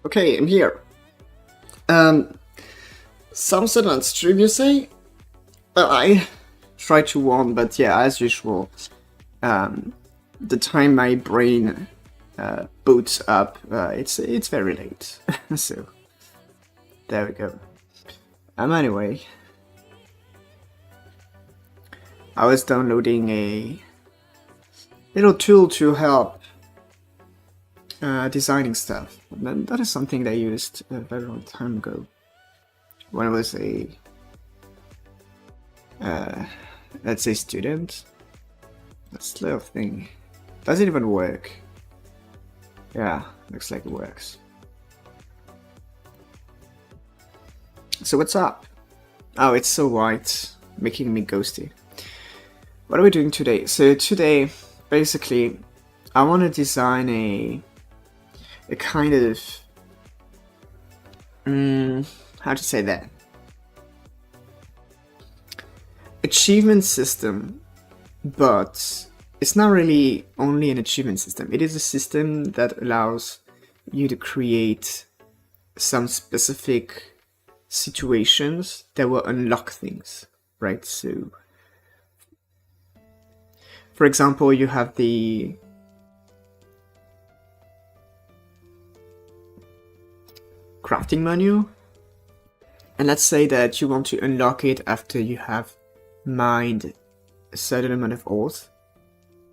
Okay, I'm here. Something on stream, you say? Well, I tried to warn, but yeah, as usual, the time my brain boots up, it's very late. So there we go. Anyway, I was downloading a little tool to help designing stuff. And that is something that I used a very long time ago when I was a let's say student. That's little thing. Does it even work? Yeah, looks like it works. So what's up? Oh, it's so white, making me ghosty. What are we doing today? So today, basically, I want to design a kind of how to say that, achievement system, but it's not really only an achievement system. It is a system that allows you to create some specific situations that will unlock things, right? So for example, you have the crafting menu, and let's say that you want to unlock it after you have mined a certain amount of ores.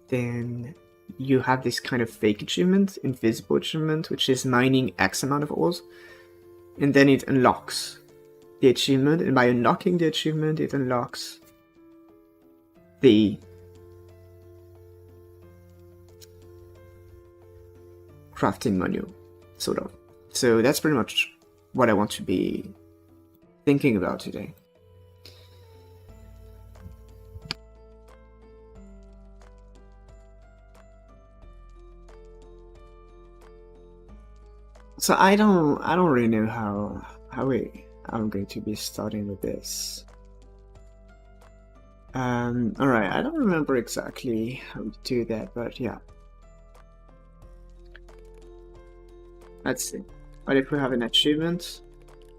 Then you have this kind of fake achievement, invisible achievement, which is mining X amount of ores, and then it unlocks the achievement, and by unlocking the achievement it unlocks the crafting menu, sort of. So that's pretty much what I want to be thinking about today. So I don't really know how I'm going to be starting with this. Alright, I don't remember exactly how to do that, but yeah. Let's see. What if we have an achievement?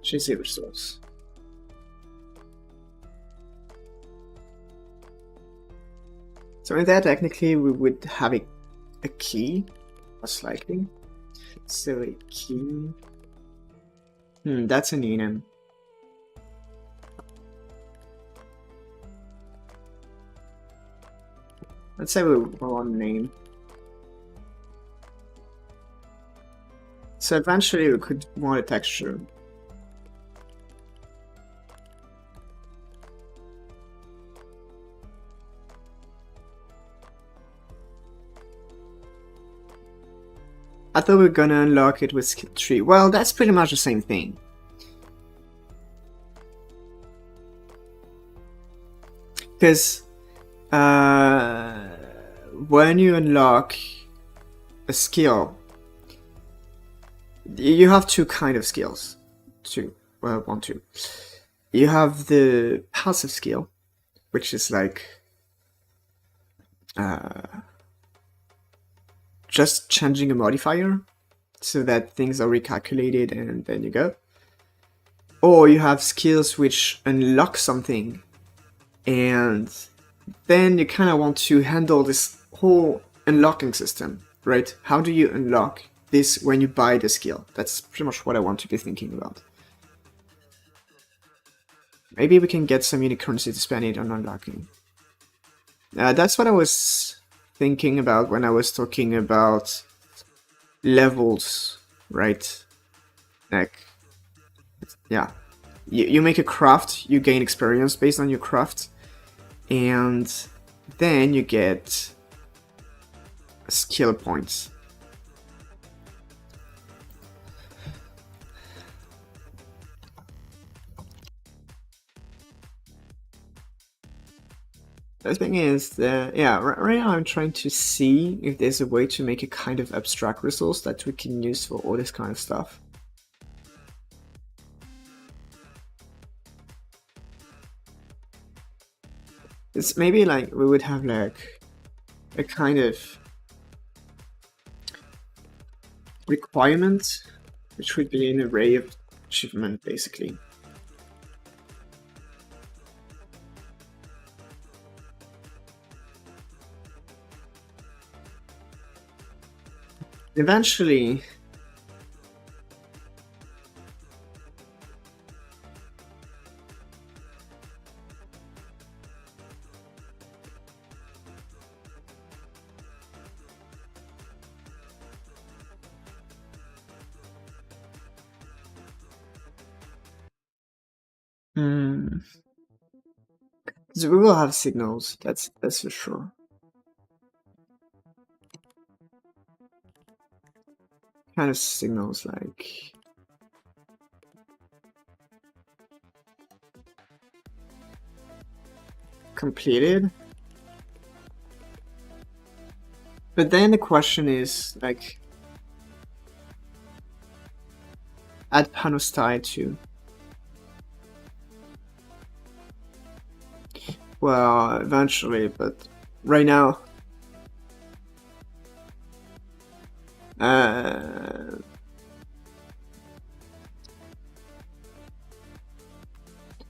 Choose a resource. So in that, technically, we would have a key, most likely. So a key. That's an enum. Let's say we want a name. So eventually we could want a texture. I thought we were gonna unlock it with skill 3. Well, that's pretty much the same thing. Because when you unlock a skill, you have two kind of skills. You have the passive skill, which is like just changing a modifier so that things are recalculated and then you go. Or you have skills which unlock something and then you kind of want to handle this whole unlocking system, right? How do you unlock this when you buy the skill? That's pretty much what I want to be thinking about. Maybe we can get some unique currency to spend it on unlocking. That's what I was thinking about when I was talking about levels, right? Like, yeah, you make a craft, you gain experience based on your craft, and then you get skill points. The thing is that, yeah, right now I'm trying to see if there's a way to make a kind of abstract resource that we can use for all this kind of stuff. It's maybe like we would have like a kind of requirement, which would be an array of achievement, basically. Eventually, so we will have signals, that's for sure. Kind of signals like completed. But then the question is like add panel style too. Well, eventually, but right now,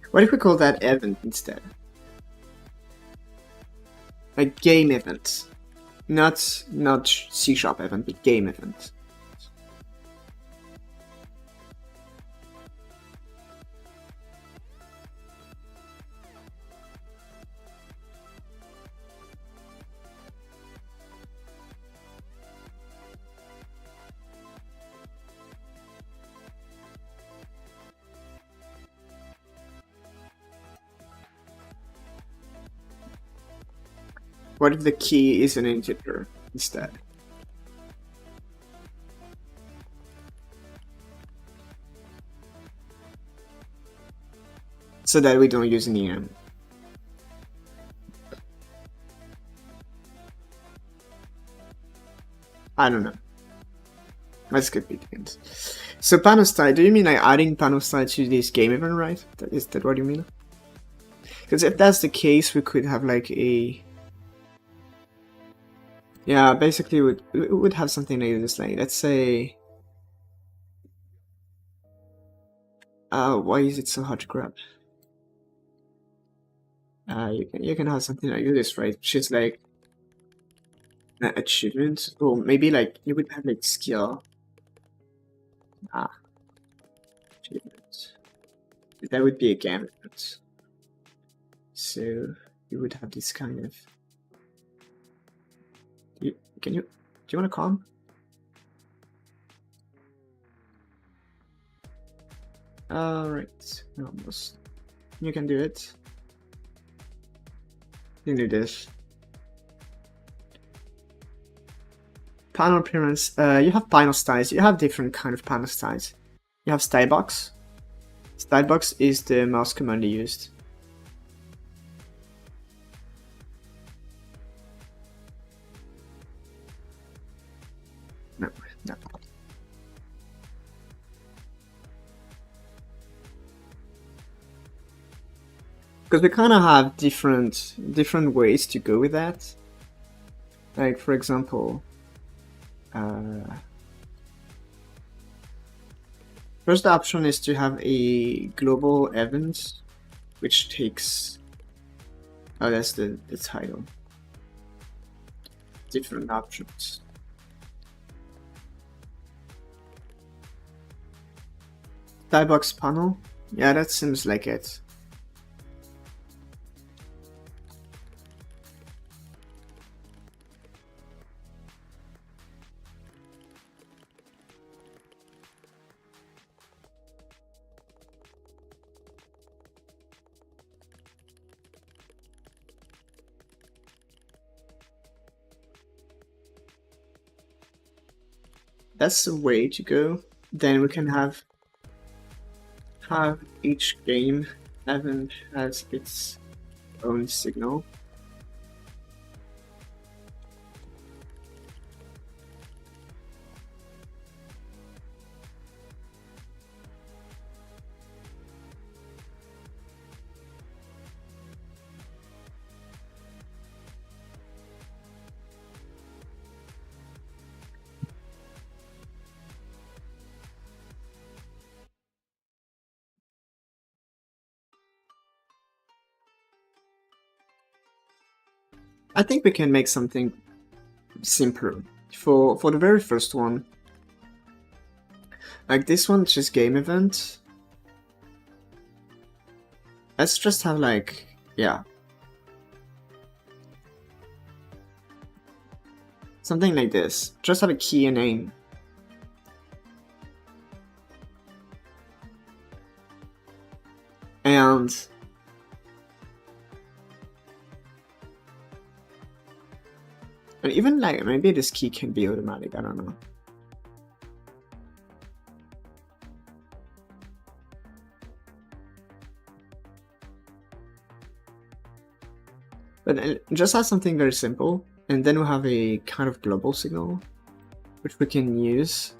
what if we call that event instead? A game event, not C# event, but game event. What if the key is an integer instead? So that we don't use an EM. I don't know. Let's get begins. So panel style, do you mean like adding panel style to this game event, right? Is that what you mean? Because if that's the case, we could have like a... Yeah, basically we would have something like this, like let's say... why is it so hard to grab? You can have something like this, right? Which is like achievement, or maybe like you would have like skill. Achievement. That would be a game event. So you would have this kind of... do you want to come? Alright, almost. You can do it. You can do this. Panel appearance. You have panel styles. You have different kind of panel styles. You have stylebox. Stylebox is the mouse command used. No. Because we kind of have different ways to go with that. Like for example, first option is to have a global event, which takes... oh, that's the title. Different options. Stylebox panel. Yeah, that seems like it. that's the way to go. Then we can have each game event has its own signal. I think we can make something simpler. For the very first one, like this one, just game event. Let's just have like, yeah, something like this. Just have a key and name. And even like maybe this key can be automatic, I don't know. But just have something very simple, and then we'll have a kind of global signal, which we can use.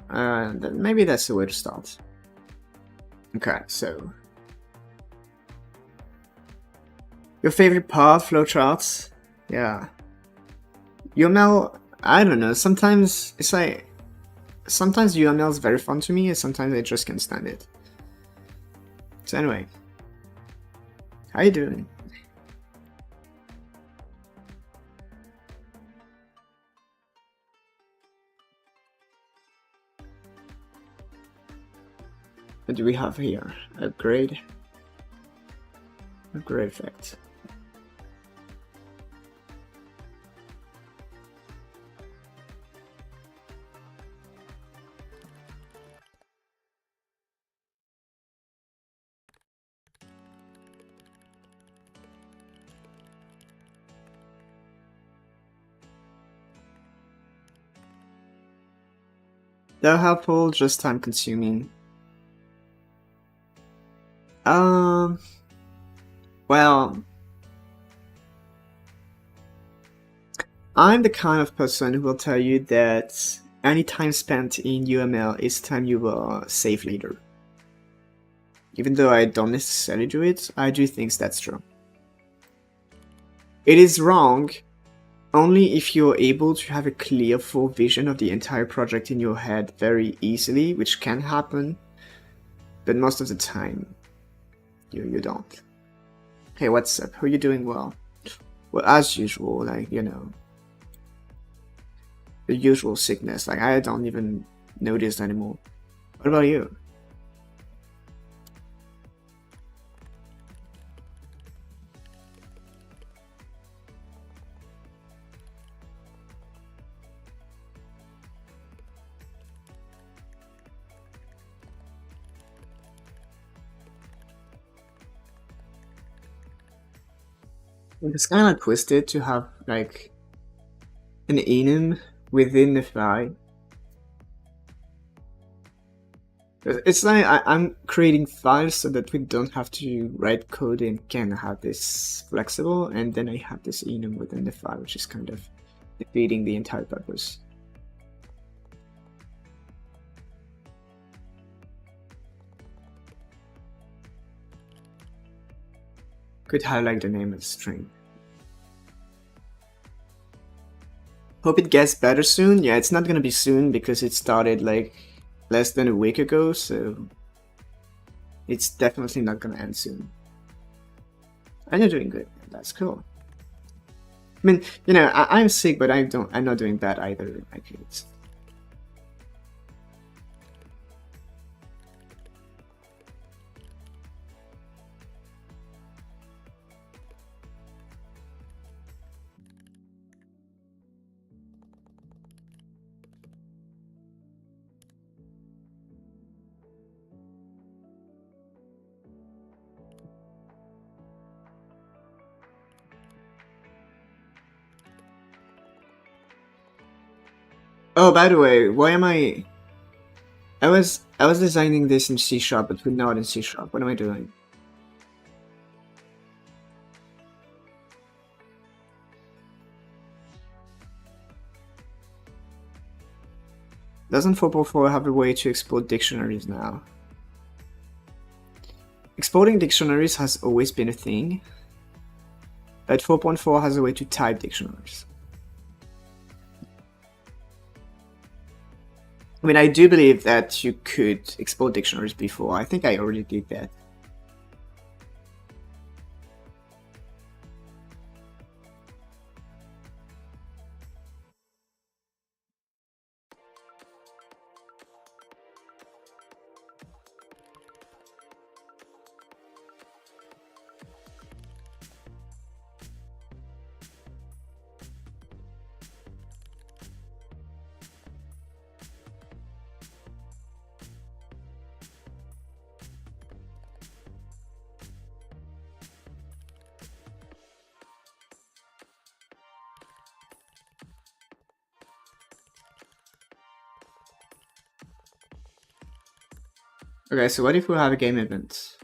Maybe that's the way to start. Okay, so your favorite part, flowcharts? Yeah. UML, I don't know, sometimes it's like, sometimes UML is very fun to me, and sometimes I just can't stand it. So anyway, how you doing? What do we have here? Upgrade. Upgrade effect. They're helpful, just time consuming. Well, I'm the kind of person who will tell you that any time spent in UML is time you will save later. Even though I don't necessarily do it, I do think that's true. It is wrong only if you're able to have a clear full vision of the entire project in your head very easily, which can happen, but most of the time you don't. Hey, what's up? How are you doing? Well, as usual, like, you know, the usual sickness. Like, I don't even notice anymore. What about you? It's kind of twisted to have like an enum within the file. It's like I'm creating files so that we don't have to write code and can have this flexible, and then I have this enum within the file, which is kind of defeating the entire purpose. Could highlight the name of the string. Hope it gets better soon. Yeah, it's not gonna be soon because it started like less than a week ago, so it's definitely not gonna end soon. And you're doing good. That's cool. I mean, you know, I'm sick, but I'm not doing bad either. Like it's. Oh, by the way, why am I was designing this in C#, but we're not in C#. What am I doing? Doesn't 4.4 have a way to export dictionaries now? Exporting dictionaries has always been a thing, but 4.4 has a way to type dictionaries. I mean, I do believe that you could export dictionaries before. I think I already did that. Okay, so what if we have a game event?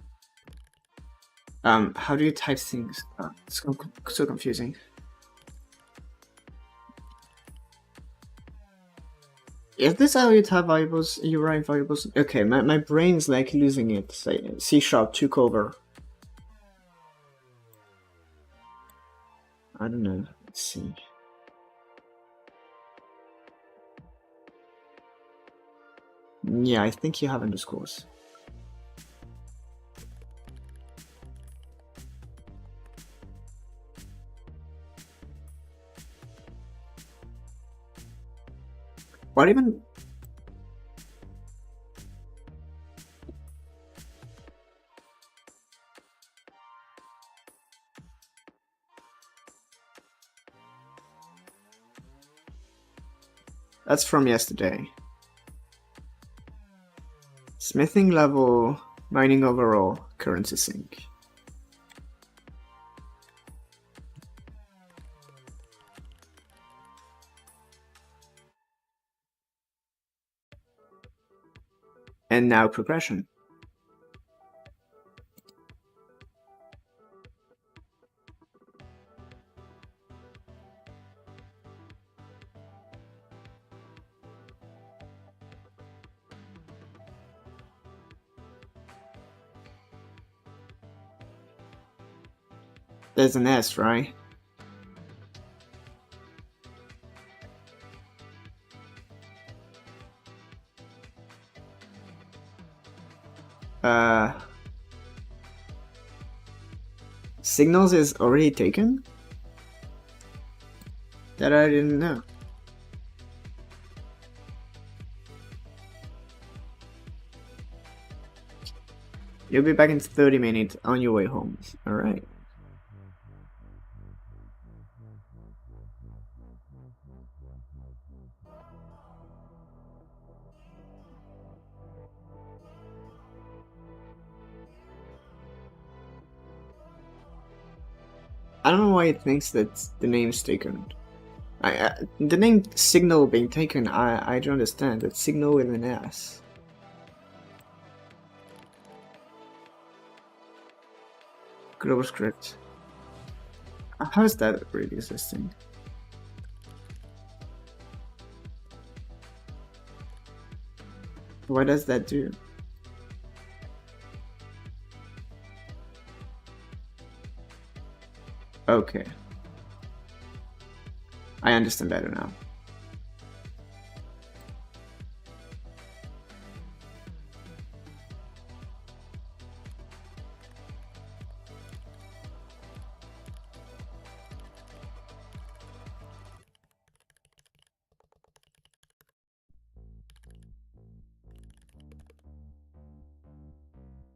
How do you type things? It's so confusing. Is this how you type variables? You write variables? Okay, my brain's like losing it. C# took over. I don't know. Let's see. Yeah, I think you have underscores. What even? That's from yesterday. Smithing level, mining overall, currency sync. And now progression. There's an S, right? Signals is already taken? That I didn't know. You'll be back in 30 minutes on your way home. Alright. I don't know why it thinks that the name's taken. The name signal being taken, I don't understand. That signal with an S. Global script. How is that really existing? What does that do? Okay. I understand better now.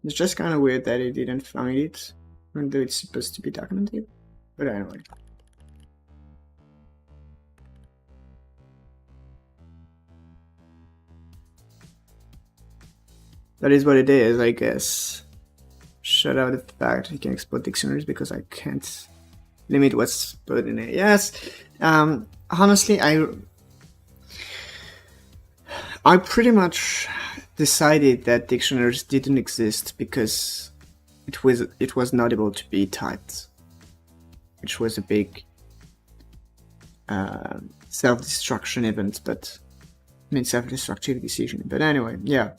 It's just kind of weird that it didn't find it, even though it's supposed to be documented. But anyway. That is what it is, I guess. Shut out the fact you can export dictionaries because I can't limit what's put in it. Yes, honestly, I pretty much decided that dictionaries didn't exist because it was not able to be typed, which was a big self-destruction event, but I mean self-destructive decision. But anyway, yeah,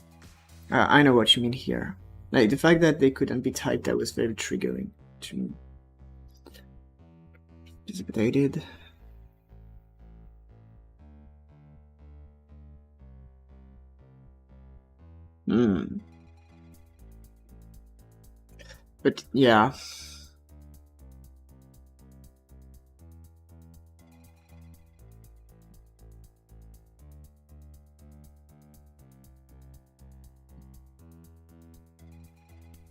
I know what you mean here. Like the fact that they couldn't be typed, that was very triggering to me. Dissipated. But yeah.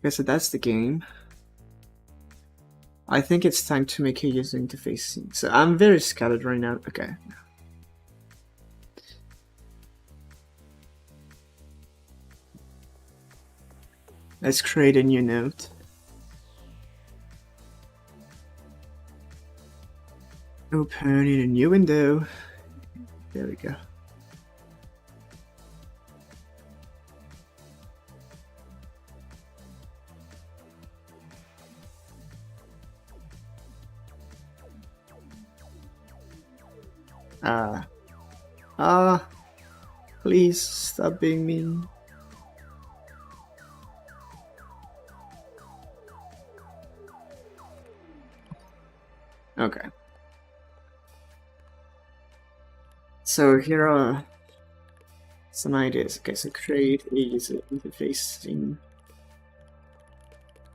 Okay, so that's the game. I think it's time to make a user interface scene. So I'm very scattered right now. Okay. Let's create a new node. Open in a new window. There we go. Please stop being mean. Okay. So here are some ideas. Okay, so create a user interface scene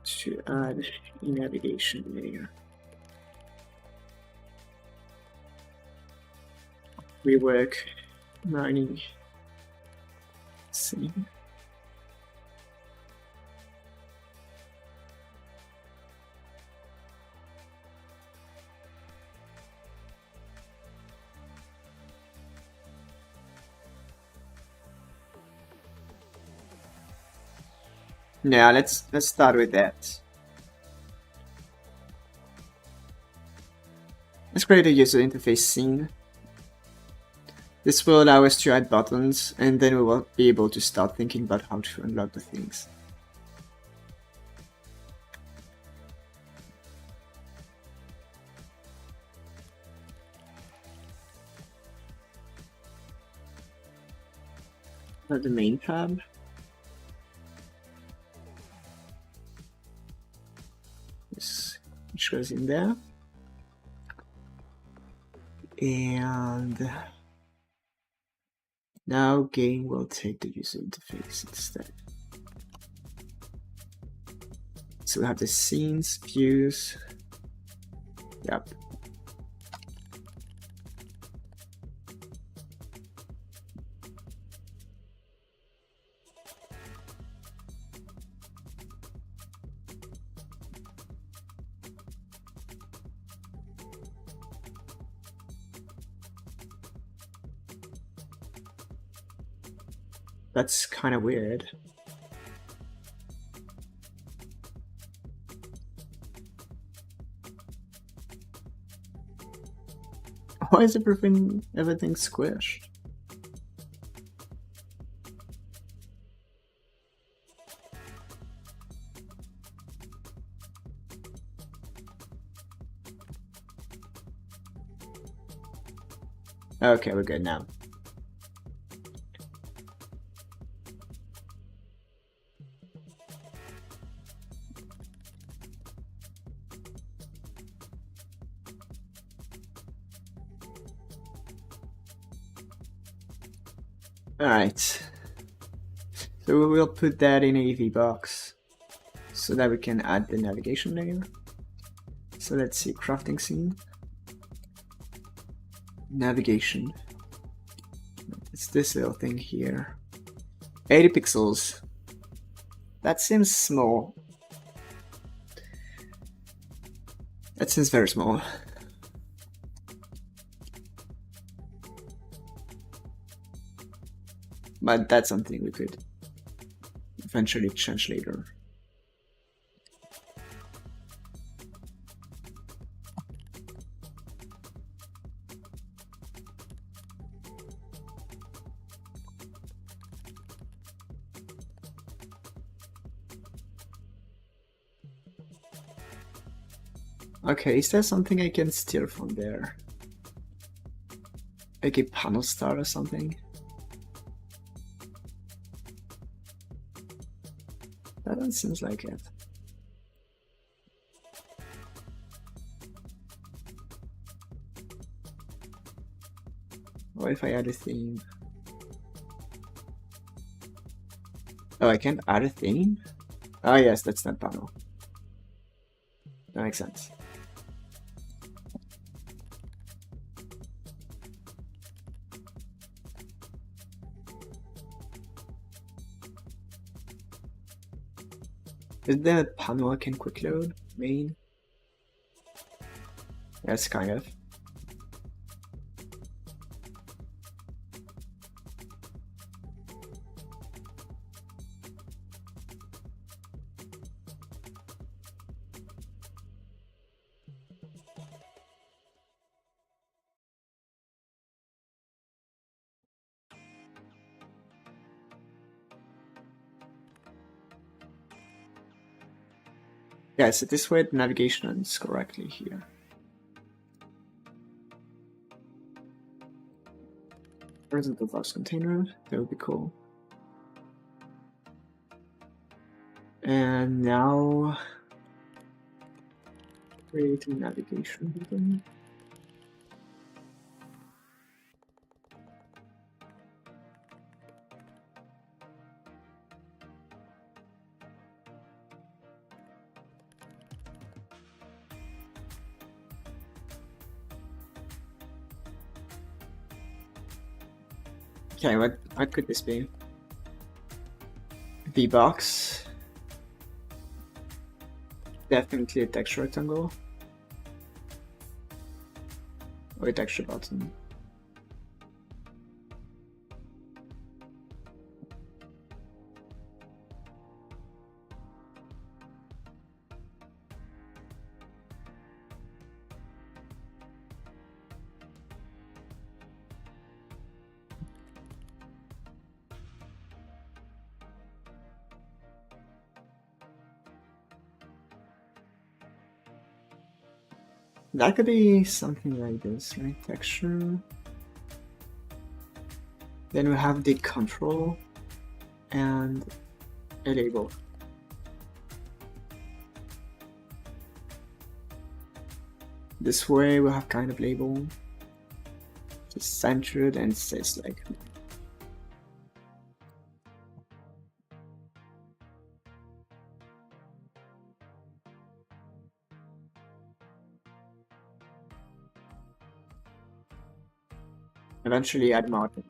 to add a navigation layer. Rework mining scene. Yeah, let's start with that. Let's create a user interface scene. This will allow us to add buttons, and then we will be able to start thinking about how to unlock the things. The main tab. This goes in there. And now game will take the user interface instead. So we have the scenes, views. Yep. That's kind of weird. Why is everything squished? Okay, we're good now. Alright, so we will put that in a AV box so that we can add the navigation layer. So let's see, crafting scene, navigation. It's this little thing here. 80 pixels. That seems small. That seems very small. But that's something we could eventually change later. Okay, is there something I can steal from there? Like a panel start or something? That one seems like it. What if I add a theme? Oh, I can't add a theme? Oh yes, that's that panel. That makes sense. Is there a panel I can quick load? Main? Yes, kind of. Yeah, so this way the navigation is correctly here. Horizontal box container, that would be cool. And now create a navigation button. Okay, what could this be? V-box. Definitely a texture rectangle. Or a texture button. That could be something like this, right? Texture. Then we have the control and a label. This way we have kind of label. Just centered and says like eventually add margin.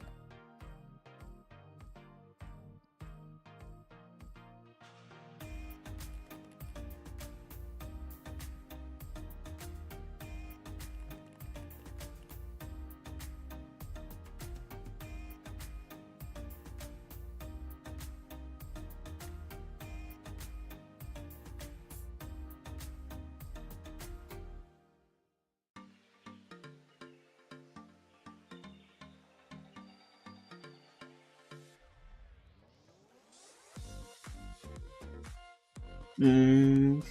Do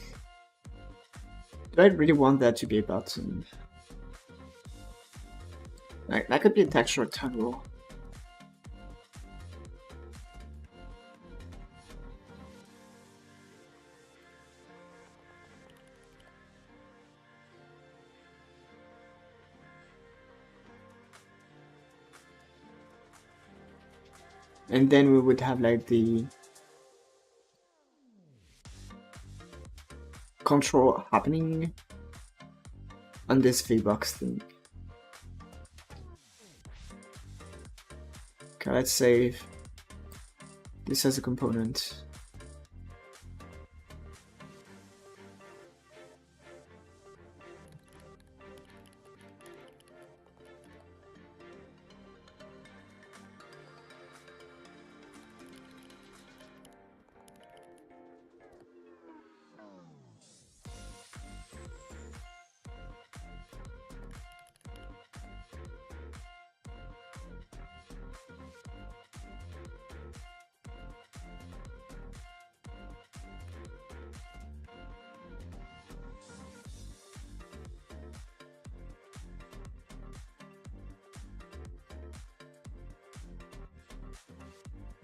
I really want that to be a button? Like, that could be a texture rectangle. And then we would have like the control happening on this V-box thing. Okay, let's save this as a component.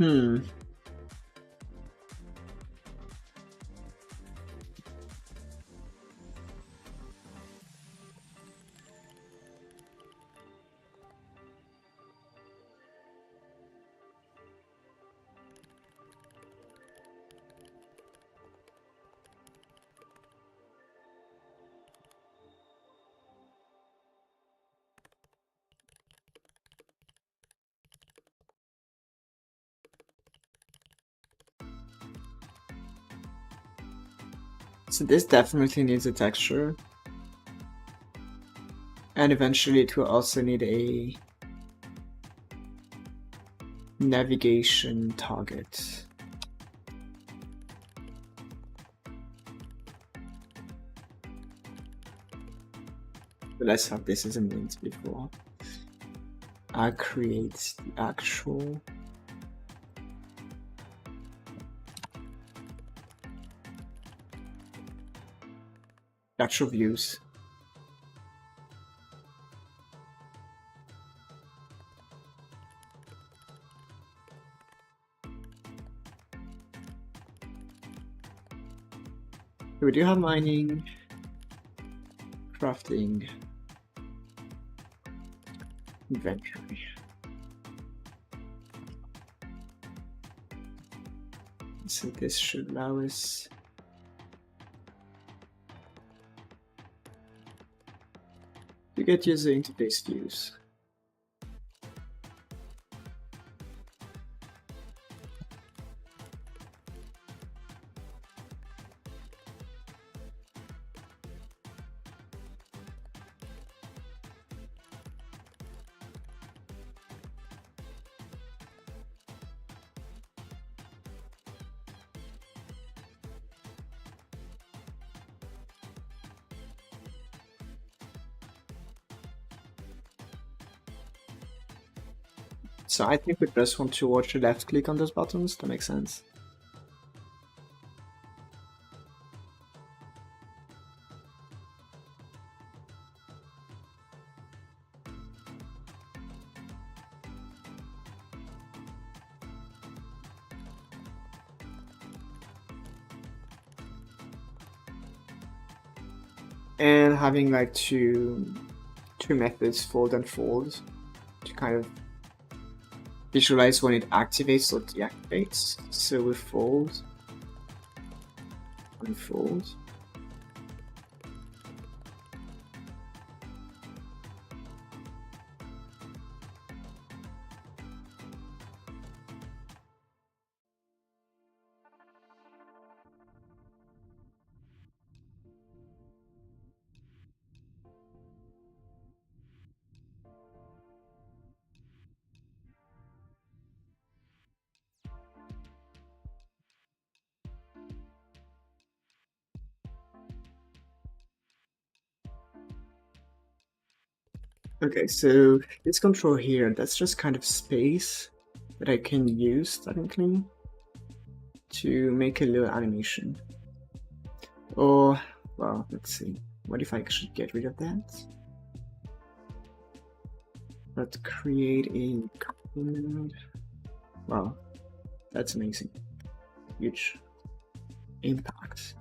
Hmm. So this definitely needs a texture. And eventually it will also need a navigation target. But let's have this as a mint before I create the actual views. We do have mining, crafting, inventory. So this should allow us to get user interface views. So I think we just want to watch the left click on those buttons. That makes sense. And having like two methods, fold and fold, to kind of visualize when it activates or deactivates. So we fold, unfold. Okay, so this control here, that's just kind of space that I can use technically to make a little animation. Or, well, let's see. What if I should get rid of that? Let's create a component. Wow, that's amazing. Huge impact.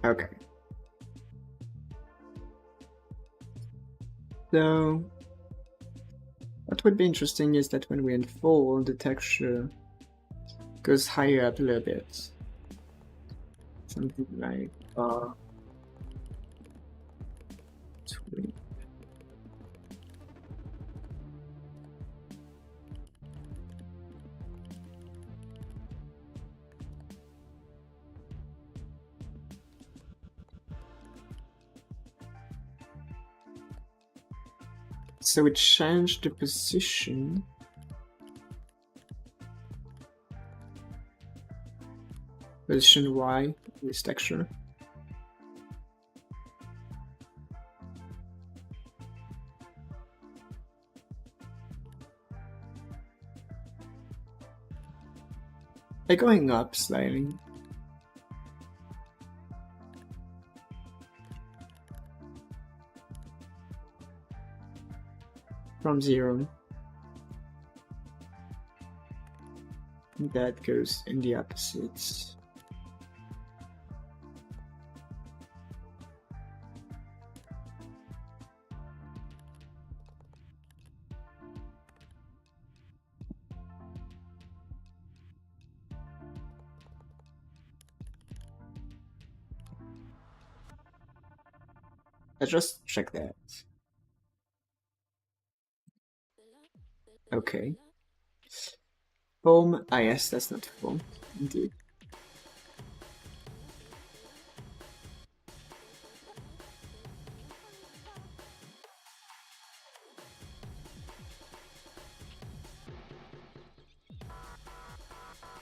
Okay. So, what would be interesting is that when we unfold, the texture goes higher up a little bit. Something like 20. So we changed the position. Position Y in this texture. They're going up slightly. From 0. That goes in the opposites. Let's just check that. Okay. Foam. Ah, yes, that's not foam. Indeed.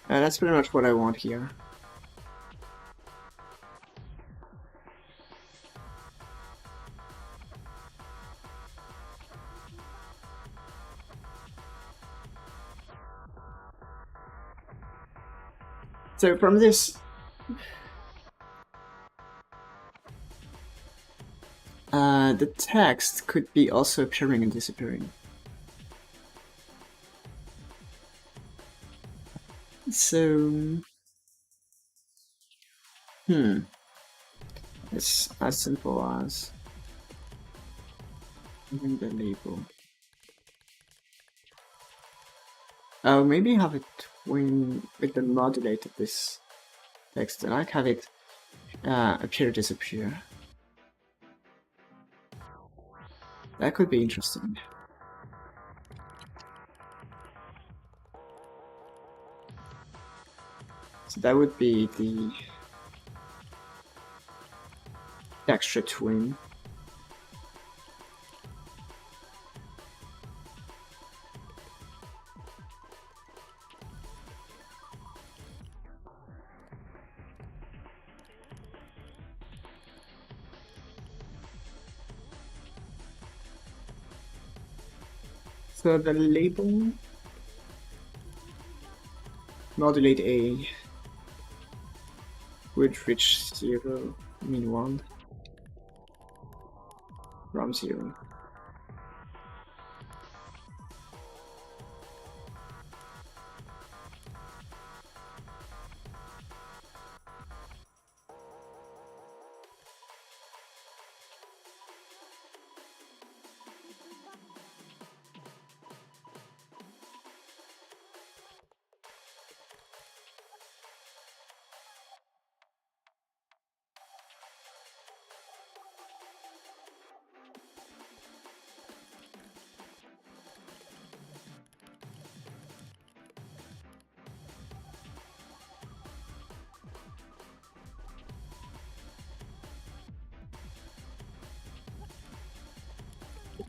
That's pretty much what I want here. So from this, the text could be also appearing and disappearing. So, it's as simple as moving the label. Oh, maybe have it when with the modulate of this text, and I have it appear disappear. That could be interesting. So that would be the texture twin. So the label modulate A would reach 0, I mean 1 from 0.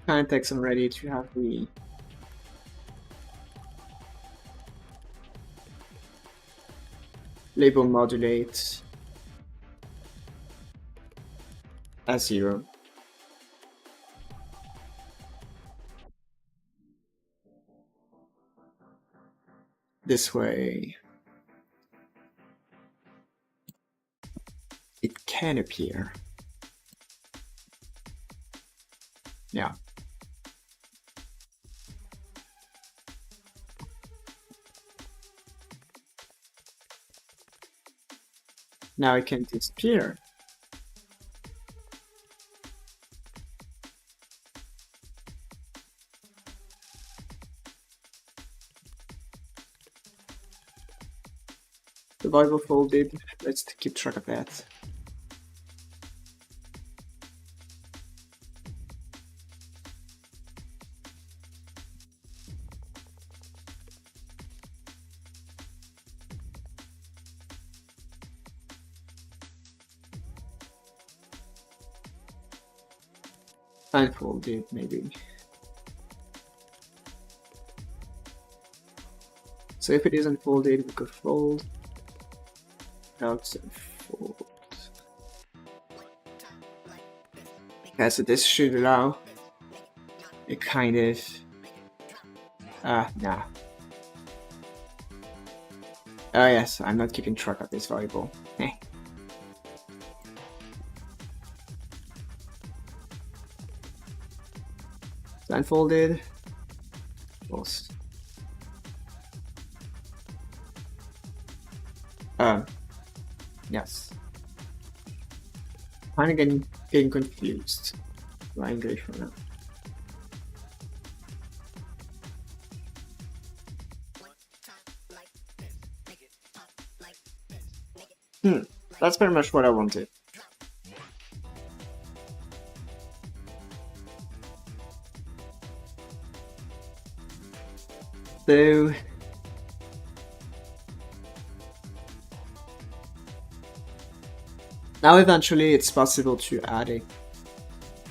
Context I'm ready to have the label modulate as 0. This way it can appear. Yeah. Now it can disappear. The Bible folded. Let's keep track of that. Unfolded, maybe. So if it is unfolded, we could fold. Out and fold. Okay, so this should allow a kind of nah. Oh yes, I'm not keeping track of this variable. Eh. Unfolded. False. Yes. I'm getting confused by English for now. That's pretty much what I wanted. So now eventually it's possible to add a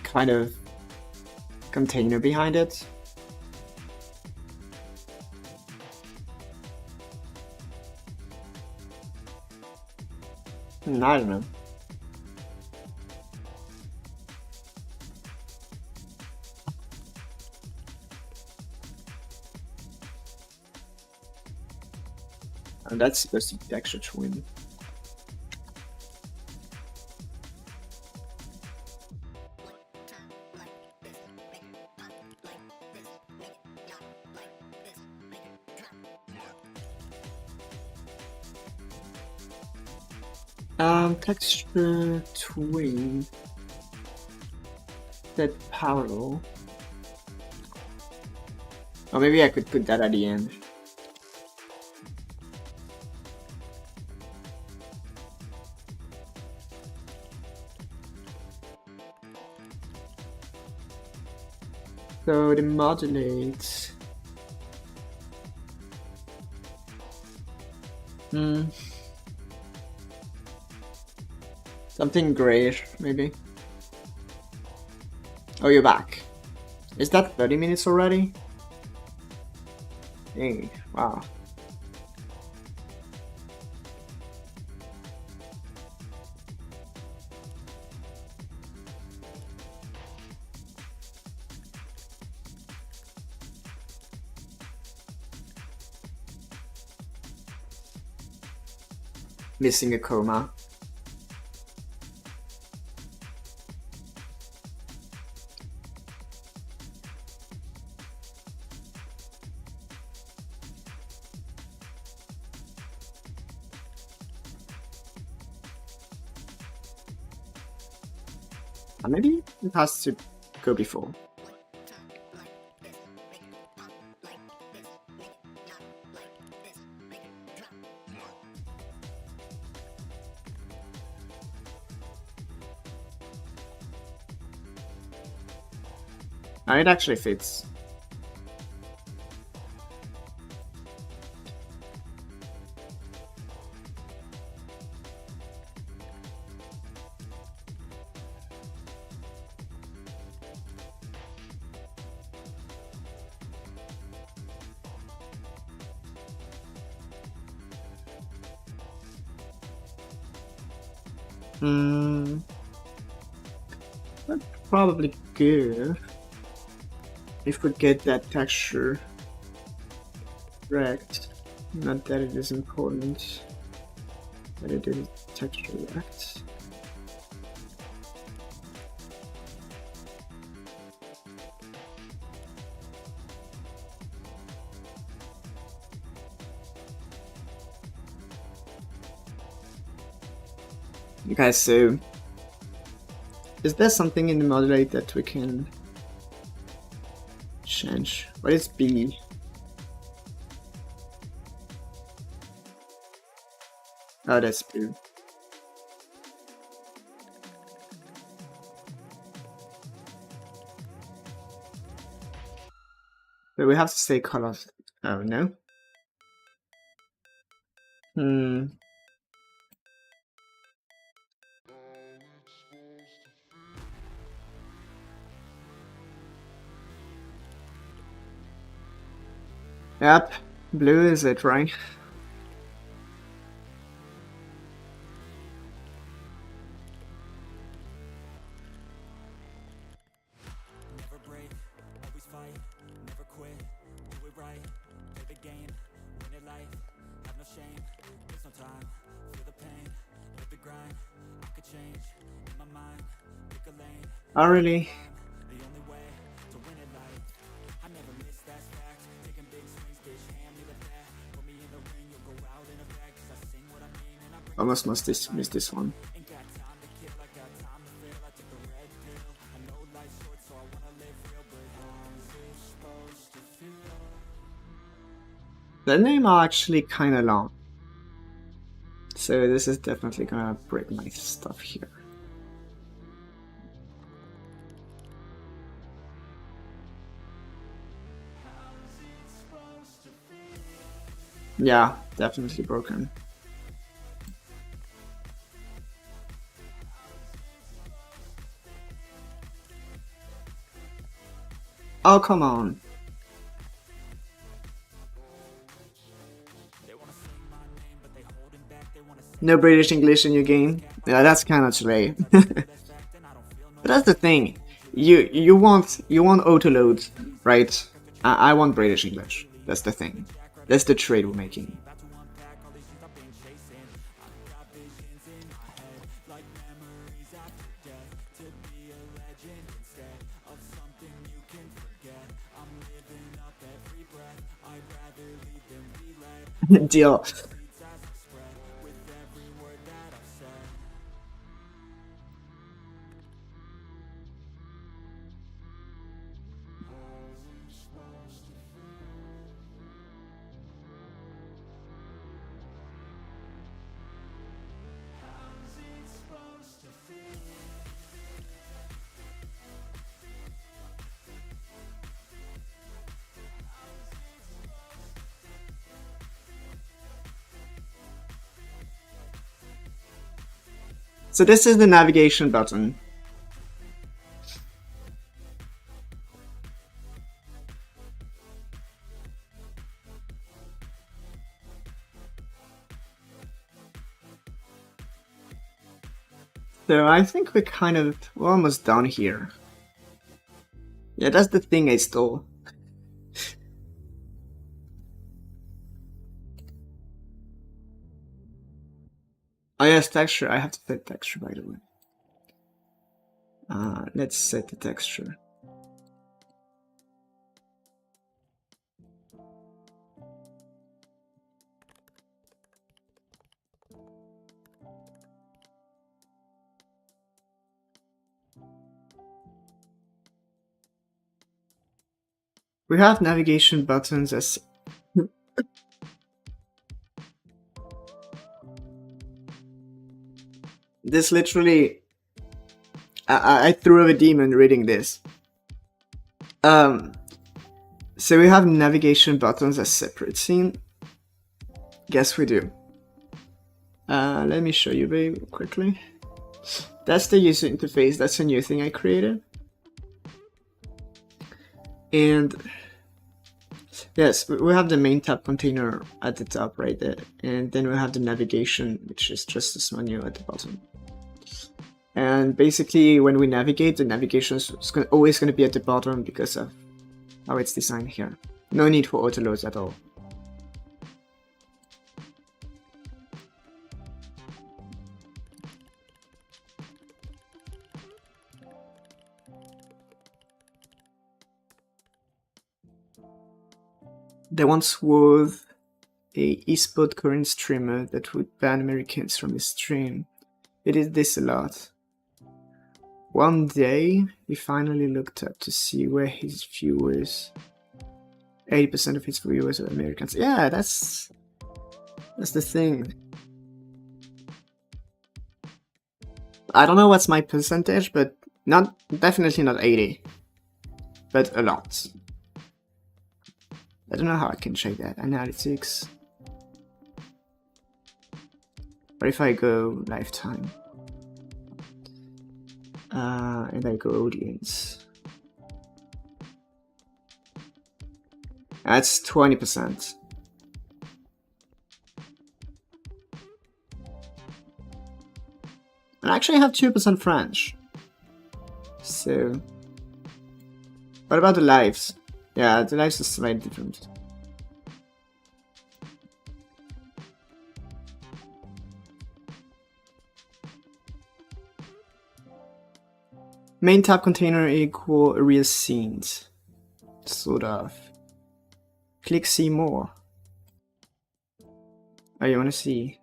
kind of container behind it. I don't know. And that's supposed to be the extra twin. Texture twin. That parallel. Or maybe I could put that at the end. So the modulate. Something grayish, maybe. Oh, you're back. Is that 30 minutes already? Hey, wow. Missing a coma. Maybe it has to go before. It actually fits. That's probably good if we get that texture correct. Not that it is important, but it is texture correct. Okay, so is there something in the modulate that we can change? What is B? Oh, that's blue. But we have to say colors. Oh, no. Yep, Blue is it, right? Oh, really? Almost must miss this one. The name are actually kind of long, so this is definitely gonna break my stuff here. Yeah, definitely broken. Oh, come on. No British English in your game? Yeah, that's kind of silly. But that's the thing. You want autoload, right? I want British English. That's the thing. That's the trade we're making. Deal. So this is the navigation button. So I think we're almost done here. Yeah, that's the thing I stole. Oh yes, texture. I have to set texture, by the way. Let's set the texture. We have navigation buttons as this literally I threw a demon reading this. So we have navigation buttons as separate scene. Yes, we do. Let me show you very quickly. That's the user interface. That's a new thing I created. And yes, we have the main tab container at the top right there. And then we have the navigation, which is just this menu at the bottom. And basically, when we navigate, the navigation is always going to be at the bottom because of how it's designed here. No need for autoloads at all. There once was a esport Korean streamer that would ban Americans from his stream. He did this a lot. One day, he finally looked up to see where his viewers... 80% of his viewers are Americans. Yeah, that's the thing. I don't know what's my percentage, but definitely not 80. But a lot. I don't know how I can check that. Analytics. Or if I go lifetime. And I go audience. That's 20%. And I actually have 2% French. So... What about the lives? Yeah, the lives is slightly different. Main tab container equal real scenes. Sort of. Click see more. Oh, you wanna see?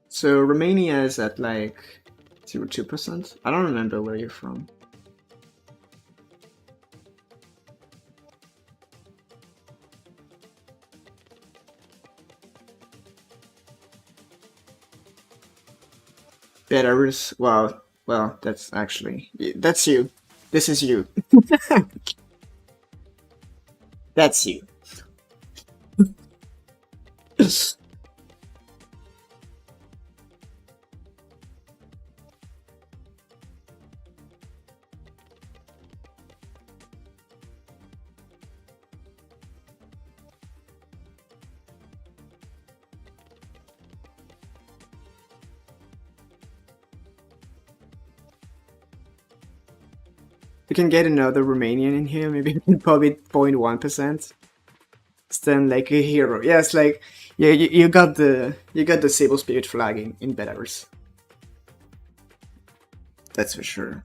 So Romania is at like 0.2%. I don't remember where you're from. Belarus. Well, that's actually that's you. This is you. That's you. You can get another Romanian in here, maybe probably 0.1%. It's then like a hero. Yeah, it's like yeah, you got the Sable Spirit flag in Belarus. That's for sure.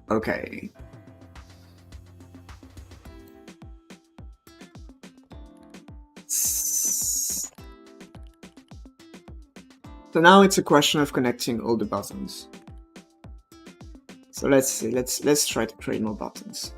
Okay. So now it's a question of connecting all the buttons. So let's see, let's try to create more buttons.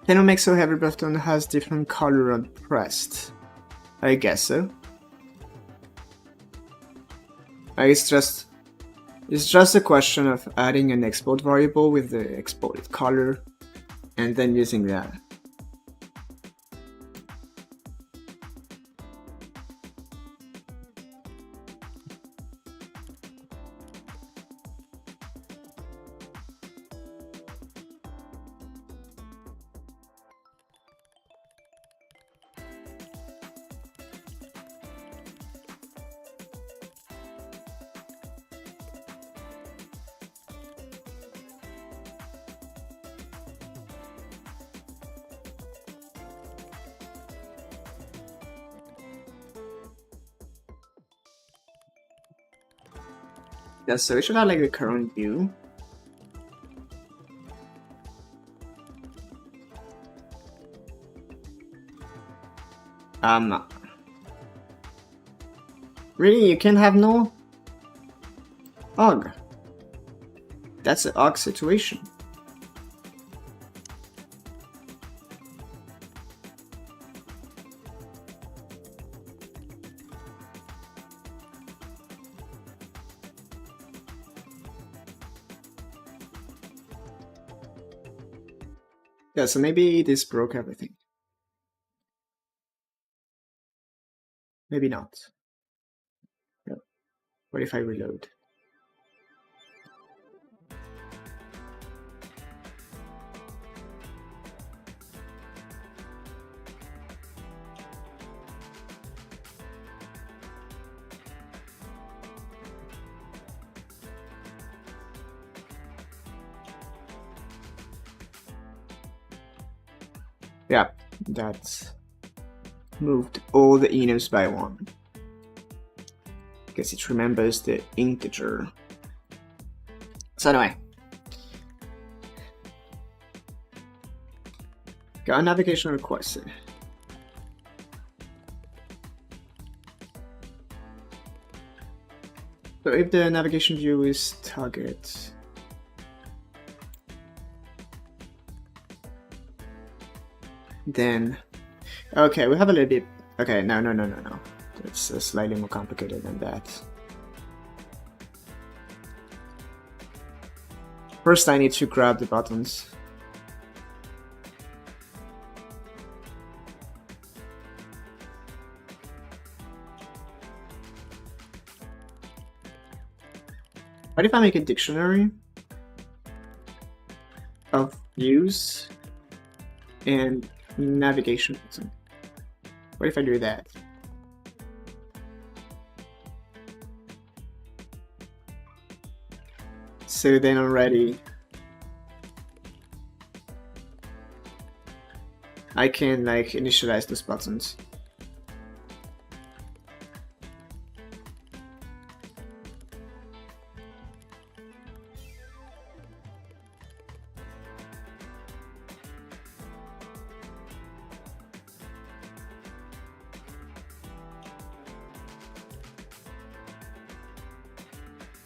Can you make so every button has different color when pressed? I guess so. It's just a question of adding an export variable with the exported color and then using that. Yeah, so we should have like the current view. Really, you can have no OG. That's an OG situation. Yeah, so maybe this broke everything. Maybe not. Yeah. What if I reload? Yeah, that's moved all the enums by 1. Because it remembers the integer. So anyway. Got a navigation requested. So if the navigation view is target, then okay, we have a little bit. Okay, no. It's slightly more complicated than that. First, I need to grab the buttons. What if I make a dictionary of views and navigation button? What if I do that? So then already I can like initialize those buttons.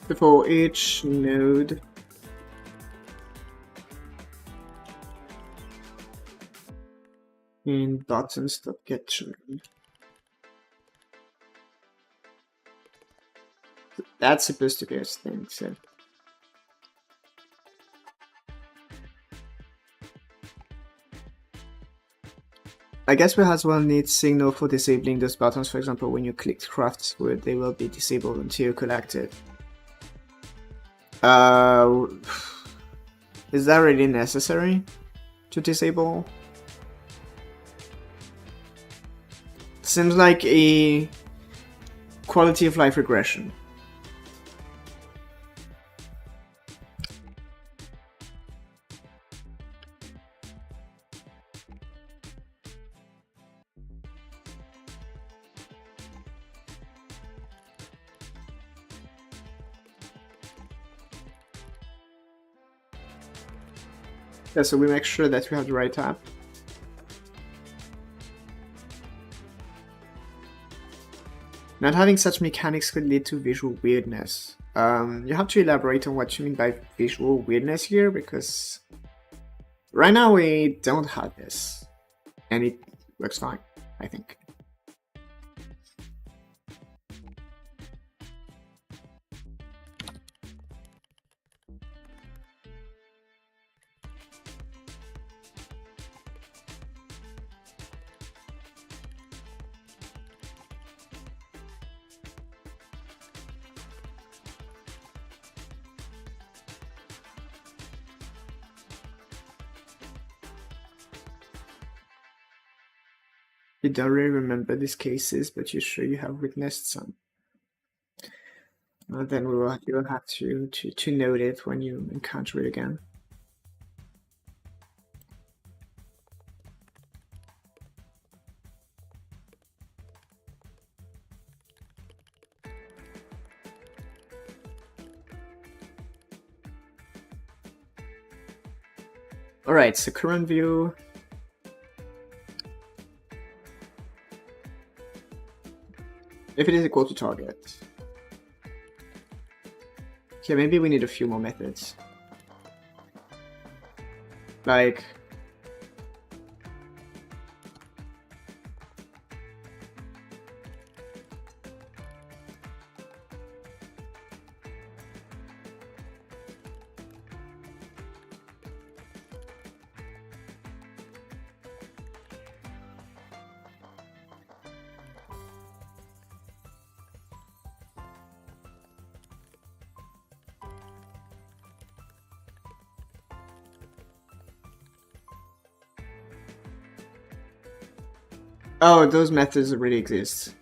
So for each node, and buttons.get children. That's supposed to be a thing, so. I guess we as well need signal for disabling those buttons. For example, when you click craft wood, they will be disabled until you collect it. Is that really necessary to disable? Seems like a quality of life regression. Yeah, so we make sure that we have the right tab. Not having such mechanics could lead to visual weirdness. You have to elaborate on what you mean by visual weirdness here, because right now we don't have this, and it works fine, I think. You don't really remember these cases, but you're sure you have witnessed some. Well, then you will have to note it when you encounter it again. Alright, so current view. If it is equal to target. Okay, maybe we need a few more methods. Like... Oh, those methods already exist.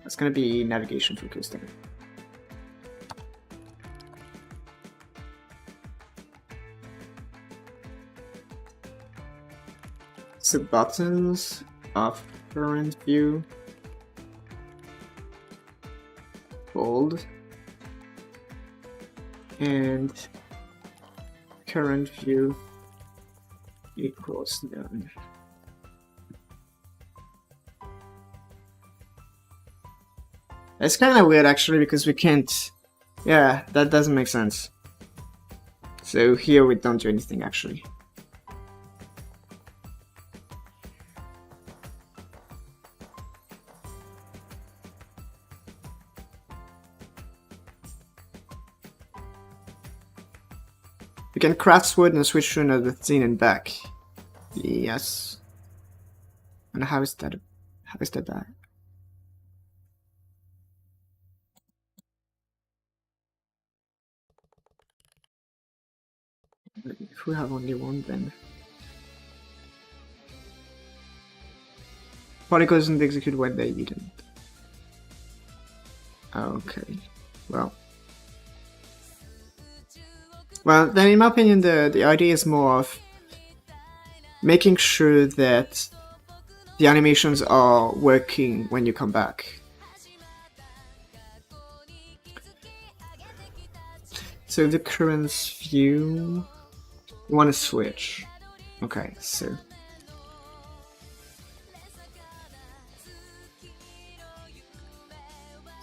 That's gonna be navigation focused then. So buttons of current view, bold, and current view equals none. It's kind of weird actually because we can't. Yeah, that doesn't make sense. So here we don't do anything actually. You can craft wood and switch to another thing and back. Yes. And how is that? How is that bad? If we have only one, then particle doesn't execute when they didn't. Okay. Well, then in my opinion, the idea is more of making sure that the animations are working when you come back. So the current view, you want to switch. Okay, so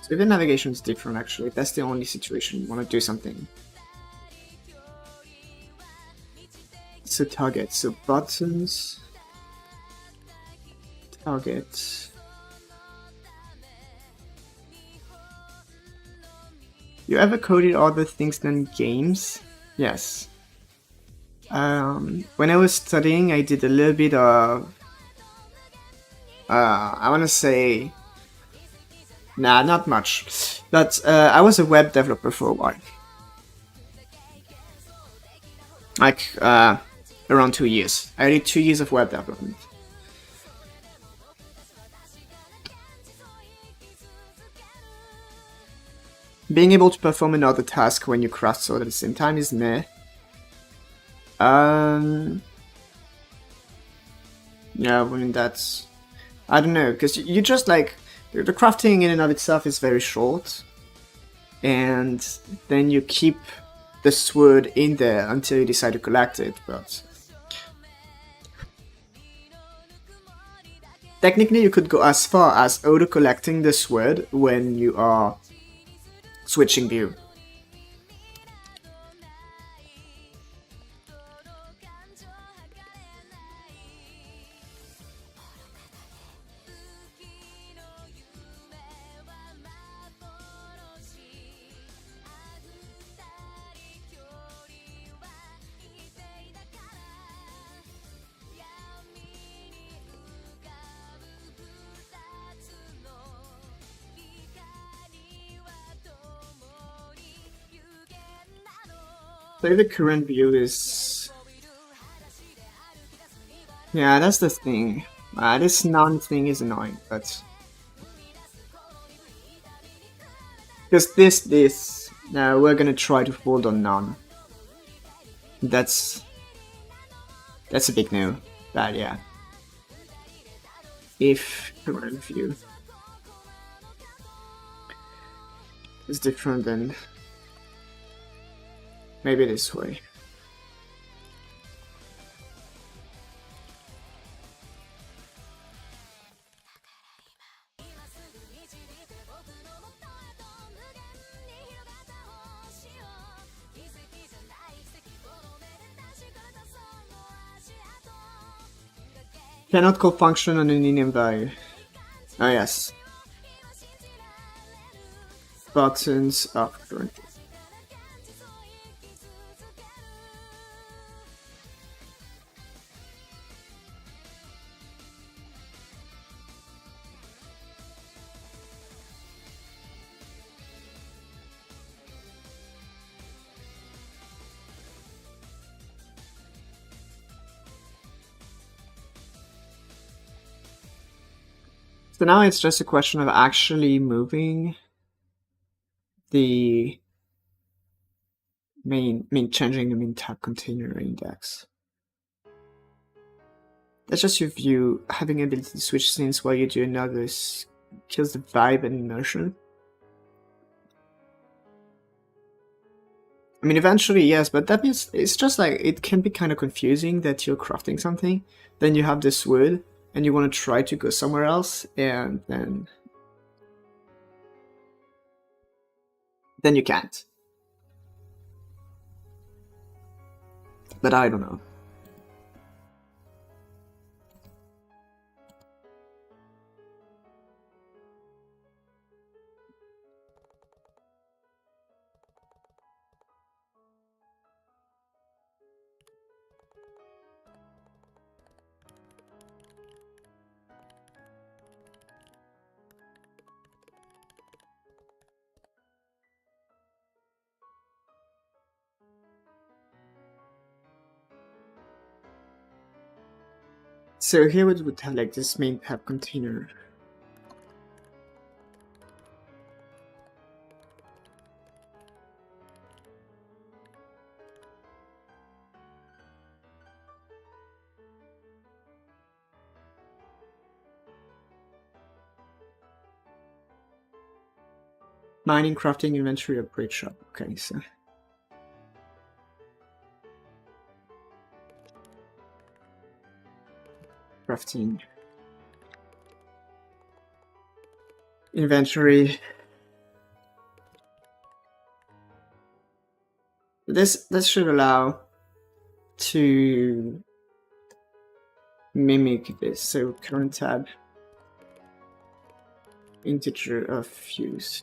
the navigation is different actually. That's the only situation you want to do something. So target, so buttons, target. You ever coded other things than games? Yes. When I was studying, I did a little bit of, I want to say, nah, not much, but I was a web developer for a while. Like, around 2 years. I did 2 years of web development. Being able to perform another task when you craft sword at the same time is meh. Yeah, I mean that's... I don't know, because you just like... The crafting in and of itself is very short. And then you keep the sword in there until you decide to collect it, but... Technically you could go as far as auto-collecting the sword when you are switching view. So the current view is... Yeah, that's the thing. This none thing is annoying, but... Because this... Now we're gonna try to hold on none. That's a big no. But yeah. If current view is different, then maybe this way. Cannot call function on an in-name value. Oh yes. Buttons of current. So now it's just a question of actually moving the changing the main tab container index. That's just your view. Having ability to switch scenes while you do another kills the vibe and immersion. I mean, eventually, yes, but that means it's just like, it can be kind of confusing that you're crafting something, then you have this wood, and you want to try to go somewhere else, and then you can't. But I don't know. So here we would have like this main tab container. Mining, crafting, inventory, upgrade shop. Okay, so crafting, inventory. This should allow to mimic this. So current tab, integer of fuse.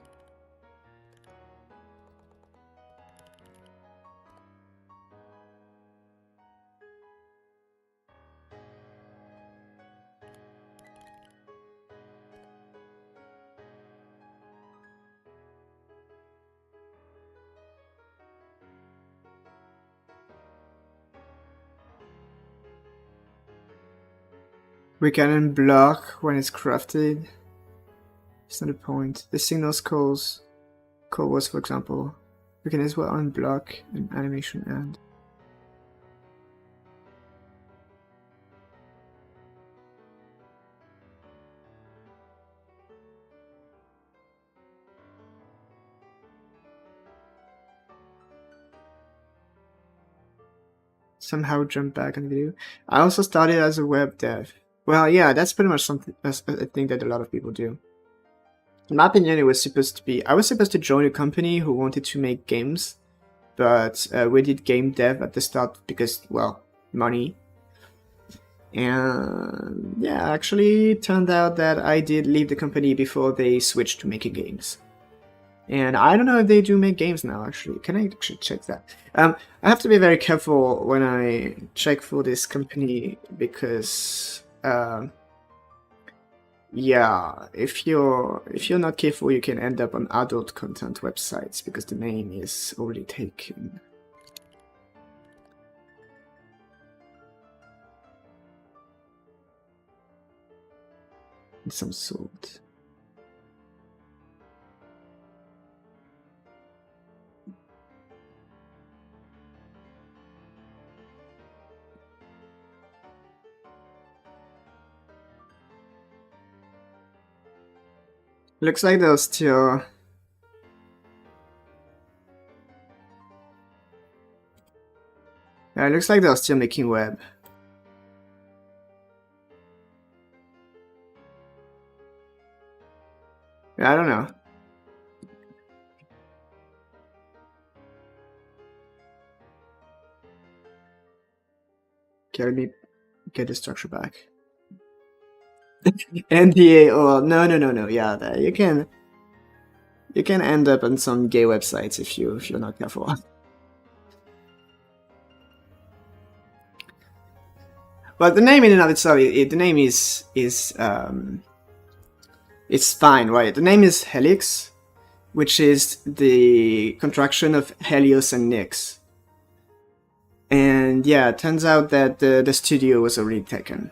We can unblock when it's crafted. It's not a point. The signals call was, for example. We can as well unblock an animation end. Somehow jump back on the video. I also started as a web dev. Well, yeah, that's pretty much something. That's a thing that a lot of people do. In my opinion, it was supposed to be. I was supposed to join a company who wanted to make games, but we did game dev at the start because, well, money. And yeah, actually, it turned out that I did leave the company before they switched to making games. And I don't know if they do make games now, actually. Can I actually check that? I have to be very careful when I check for this company because, yeah, if you're not careful, you can end up on adult content websites because the name is already taken. Some sort. Looks like they're still... Yeah, it looks like they're still making web. Yeah, I don't know. Okay, let me get the structure back. NDA, oh, no, yeah, you can end up on some gay websites if you're not careful. But the name in and of itself, the name is it's fine, right? The name is Helix, which is the contraction of Helios and Nyx. And yeah, it turns out that the studio was already taken.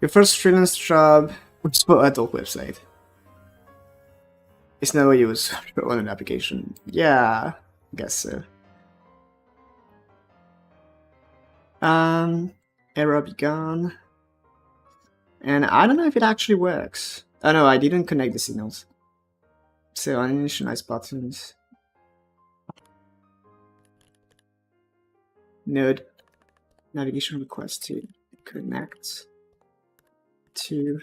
Your first freelance job Which for adult website. It's never used on an application. Yeah, I guess so. Error begun. And I don't know if it actually works. Oh no, I didn't connect the signals. So uninitialize buttons. Node navigation request to connect to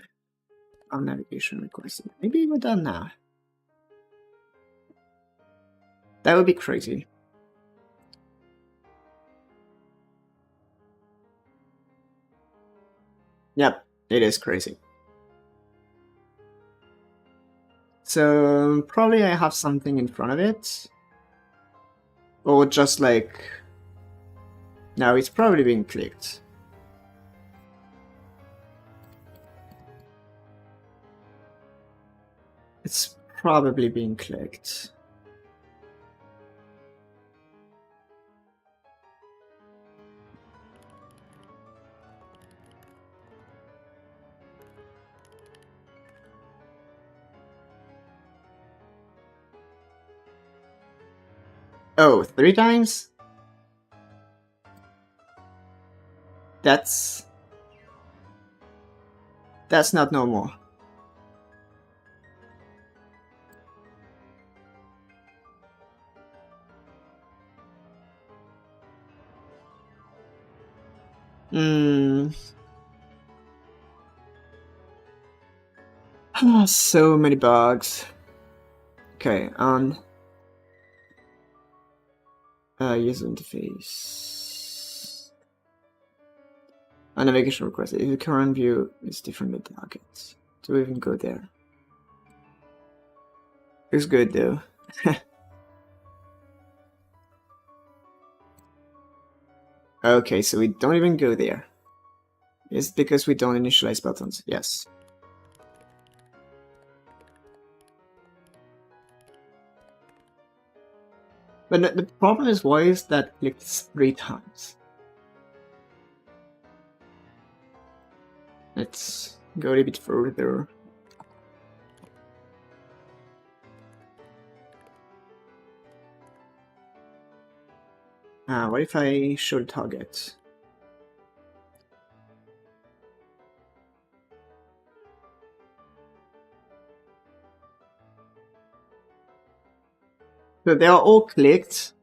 our navigation request. Maybe we're done now. That would be crazy. Yep, it is crazy. So probably I have something in front of it. Or just like... No, it's probably being clicked. It's probably being clicked. Oh, 3 times? That's not normal. So many bugs. Okay, on user interface. A navigation request. If the current view is different with targets. Do we even go there? Looks good though. Okay, so we don't even go there. It's because we don't initialize buttons. Yes. But the problem is, why is that clicked 3 times? Let's go a bit further. What if I show the target? So they are all clicked.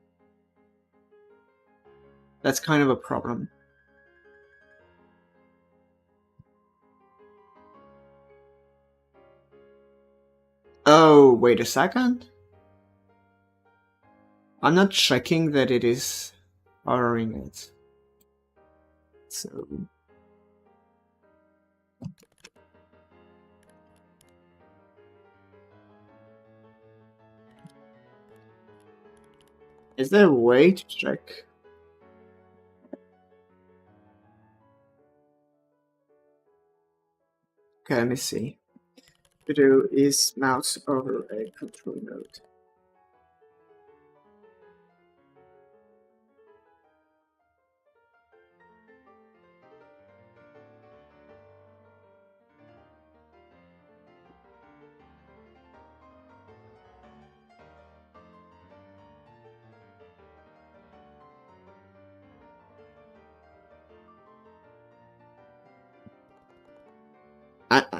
That's kind of a problem. Oh, wait a second. I'm not checking that it is ordering it. So... Is there a way to check? Okay, let me see. Godot is mouse over a control node.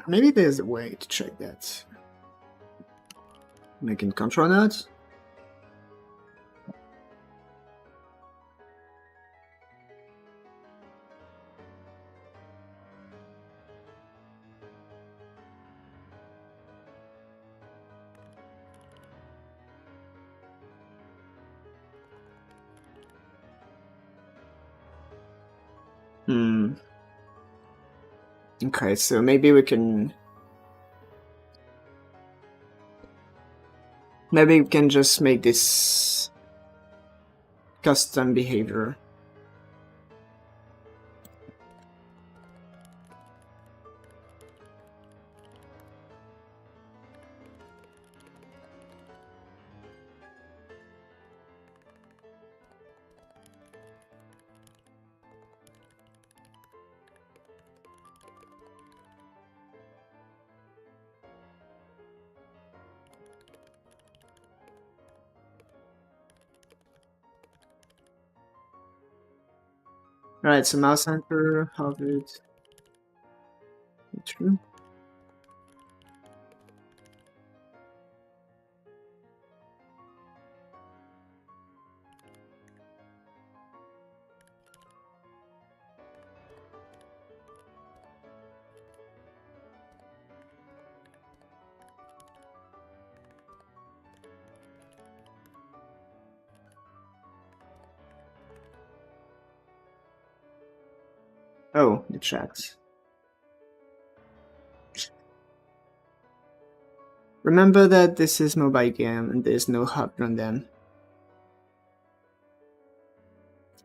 Maybe there's a way to check that. Making control nodes. Okay, so maybe we can... Maybe we can just make this custom behavior. Alright, so mouse enter, Harvard. True. Oh, the chat. Remember that this is mobile game and there's no HUD on them.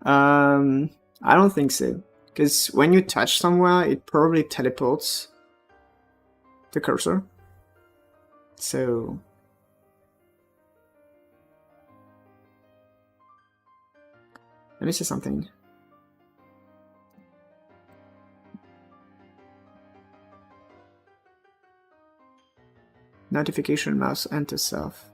I don't think so. Because when you touch somewhere, it probably teleports the cursor. So... let me see something. Notification mouse enter self.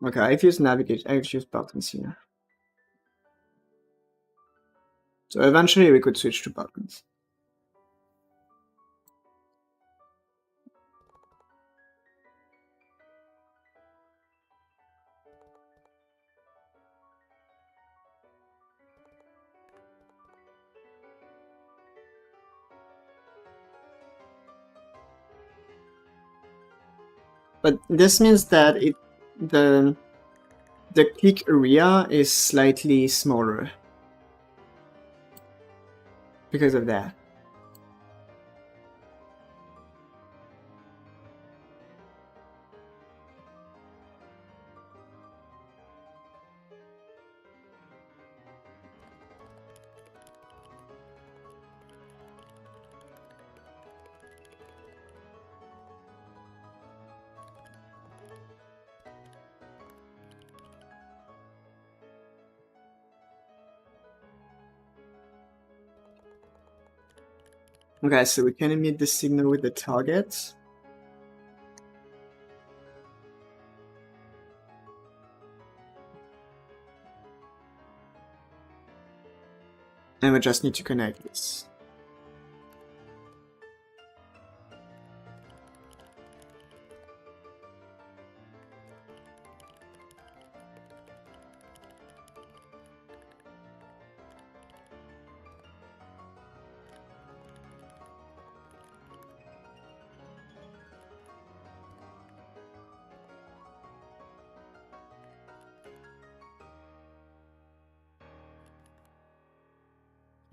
Okay, I've used navigate, I've used buttons here. So eventually we could switch to buttons. But this means that the click area is slightly smaller because of that. Okay, so we can emit the signal with the target. And we just need to connect this.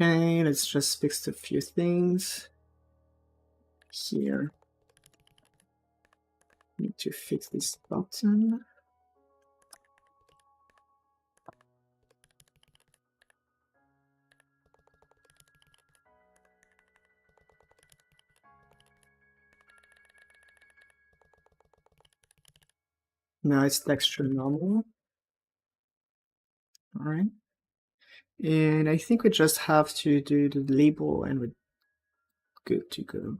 Okay, let's just fix a few things here. Need to fix this button. Now it's texture normal. All right. And I think we just have to do the label and we're good to go.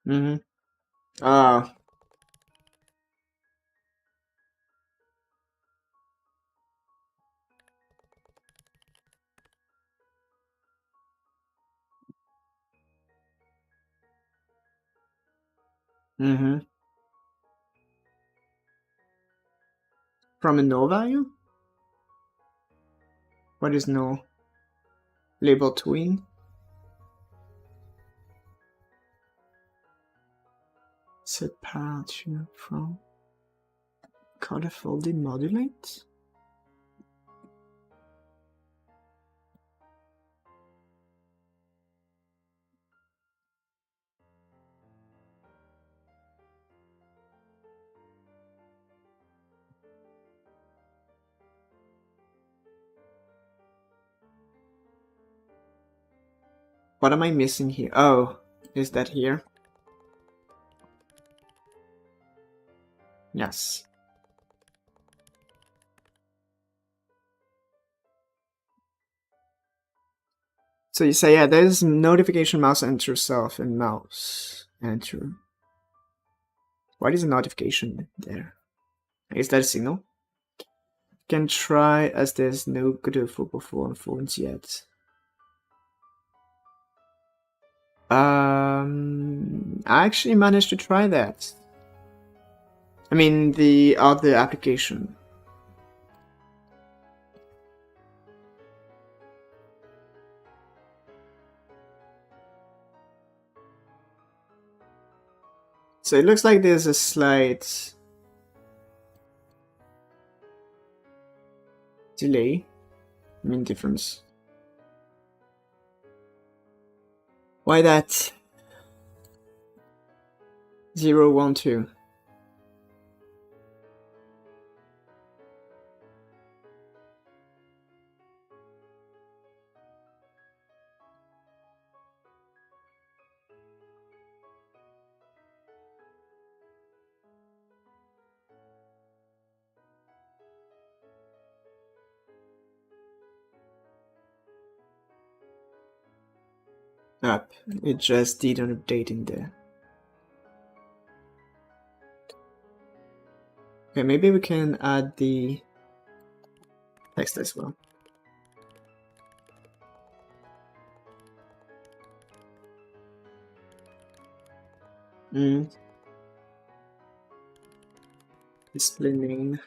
Mm-hmm. Ah. Mm-hmm. From a no value? What is no? Label twin? Set parameter from colorful demodulate? What am I missing here? Oh, is that here? Yes. So you say, yeah, there's notification mouse enter self and mouse enter. Why is a notification there? Is that a signal? Can try as there's no Godot 4.4 on phones yet. I actually managed to try that. I mean, the other application. So it looks like there's a slight delay. I mean, difference. Why that? 0, 1, 2. Up. It just did an update in there. Okay, maybe we can add the text as well. Display name.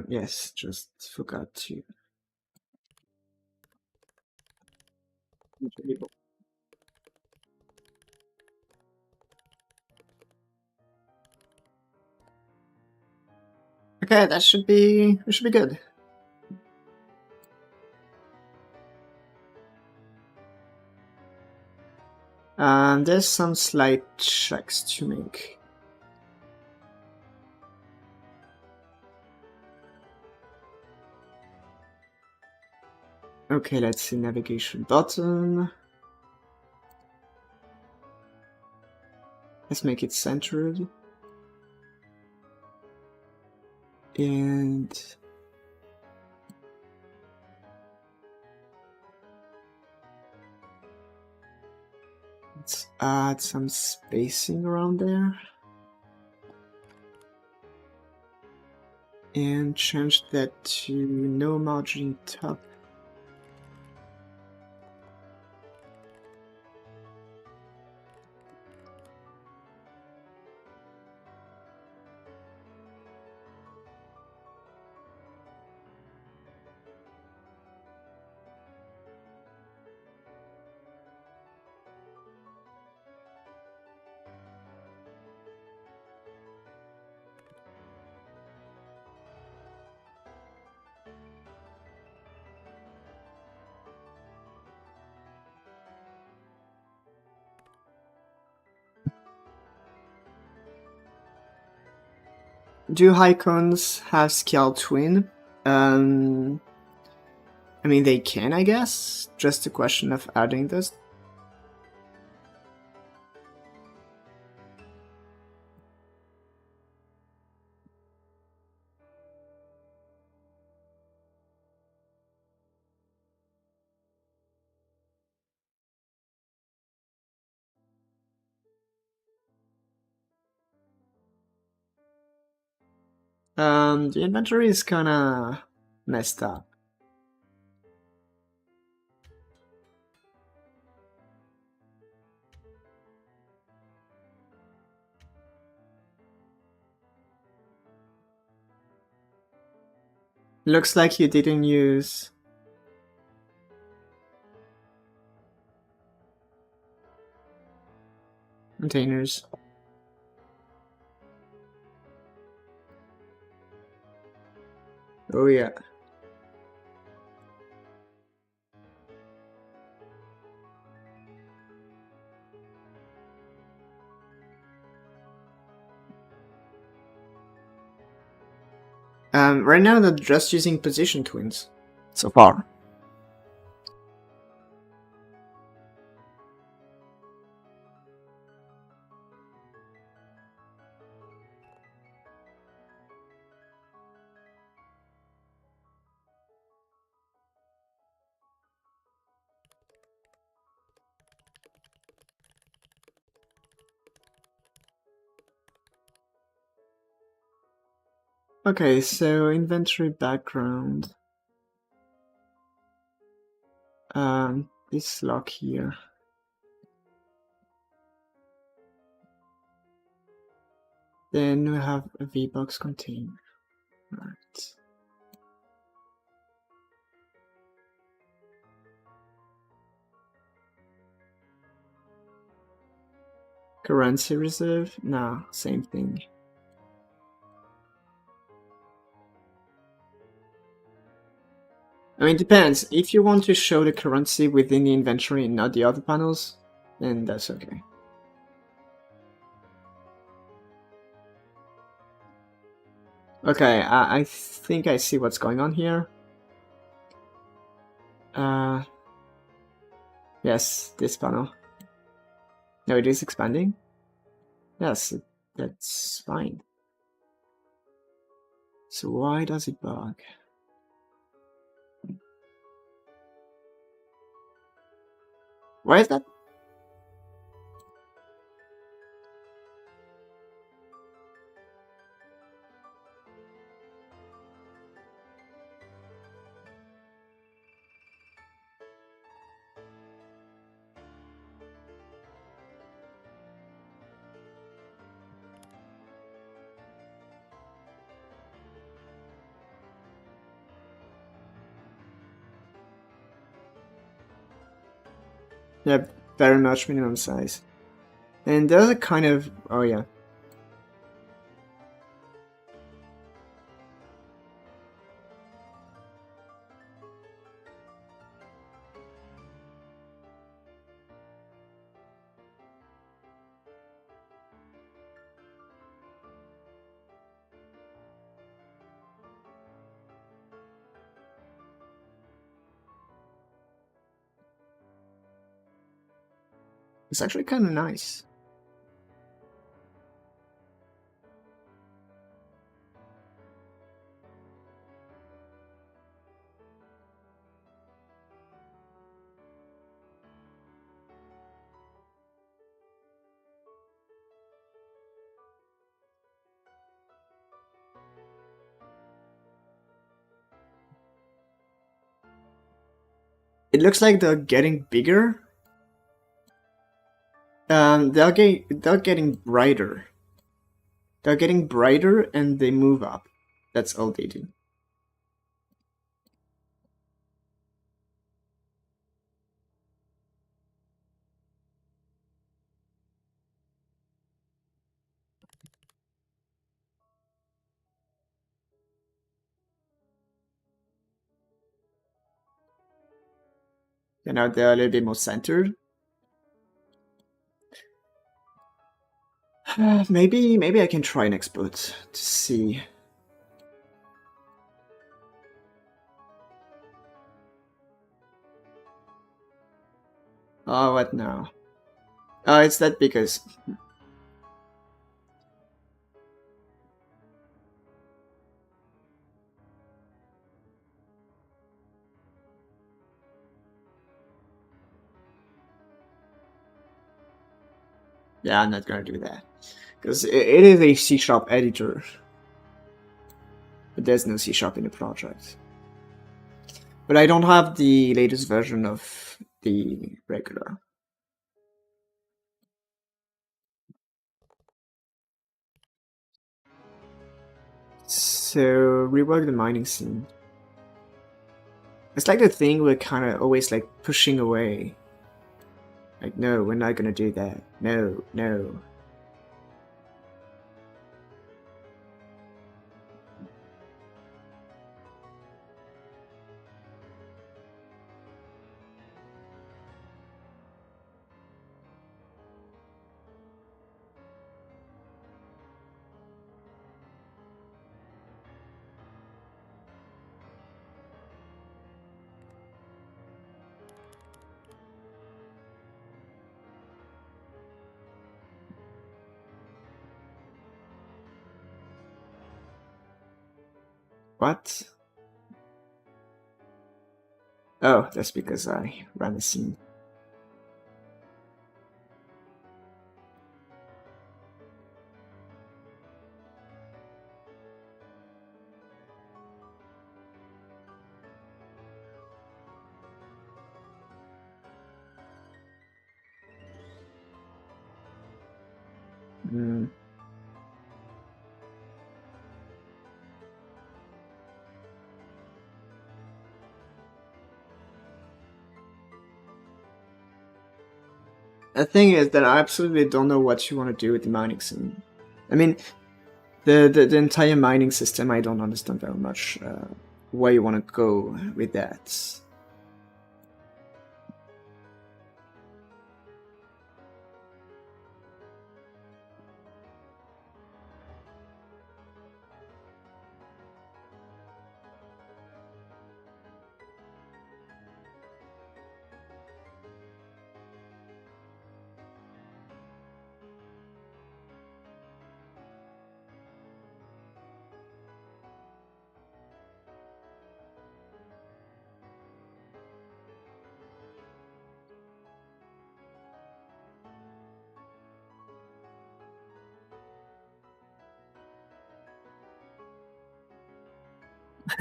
Yes, just forgot to enable. Okay, that should be good. There's some slight checks to make. Okay, let's see navigation button. Let's make it centered. And let's add some spacing around there. And change that to no margin top. Do icons have scale twin? I mean, they can, I guess. Just a question of adding this. The inventory is kinda messed up. Looks like you didn't use containers. Oh yeah. Right now they're just using position twins so far. Okay, so inventory background. This lock here. Then we have a VBox container. Right. Currency reserve? Nah, same thing. I mean, it depends. If you want to show the currency within the inventory and not the other panels, then that's okay. Okay, I think I see what's going on here. Yes, this panel. No, it is expanding. Yes, that's fine. So why does it bug? Why is that? Yeah, very much minimum size. And there's a kind of... oh yeah. It's actually kind of nice. It looks like they're getting bigger. They're getting brighter. They're getting brighter and they move up. That's all they do. You know, they're a little bit more centered. Maybe I can try an export to see. Oh, what now? Oh, it's that because... yeah, I'm not gonna do that. Because it is a C# editor. But there's no C# in the project. But I don't have the latest version of the regular. So, rework the mining scene. It's like the thing we're kind of always like pushing away. Like, no, we're not gonna do that. No, no. What? Oh, that's because I ran a scene. Mm. The thing is that I absolutely don't know what you want to do with the mining scene. I mean, the entire mining system, I don't understand very much where you want to go with that.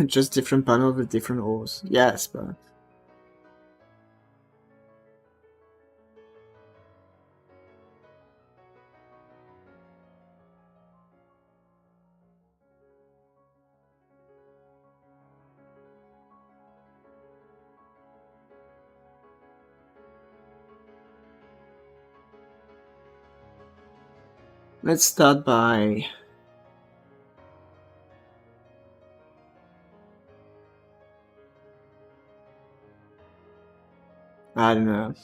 Just different panels with different ores. Yes, but let's start by I don't know.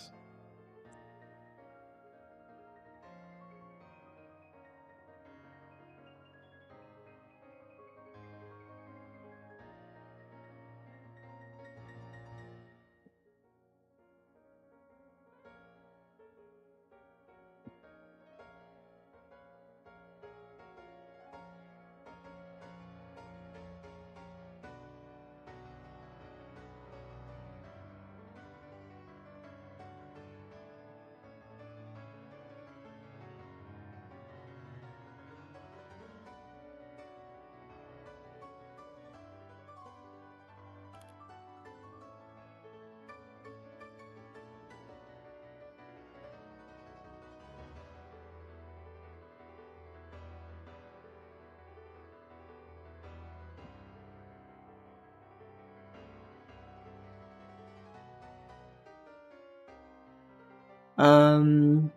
Um,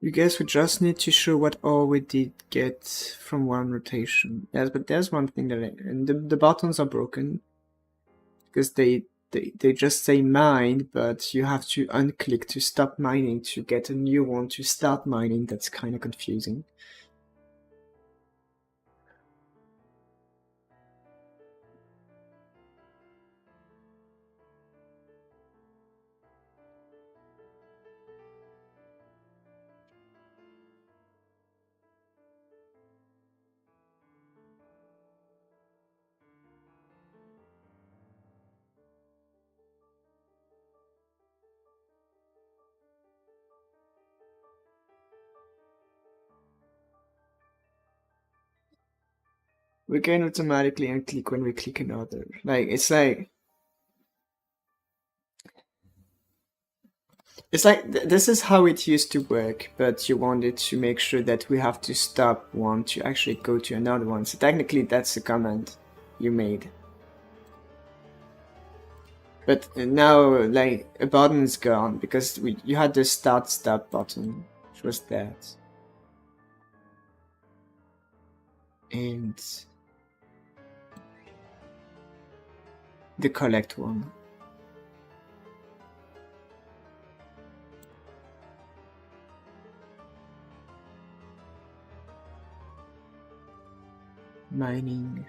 you guess we just need to show what all we did get from one rotation. Yes, but there's one thing that and the buttons are broken because they just say mine, but you have to unclick to stop mining to get a new one to start mining. That's kind of confusing. We can automatically unclick when we click another. Like it's like this is how it used to work, but you wanted to make sure that we have to stop one to actually go to another one. So technically that's a command you made. But now, like, a button is gone because you had the start stop button, which was that. And the collect one. Mining.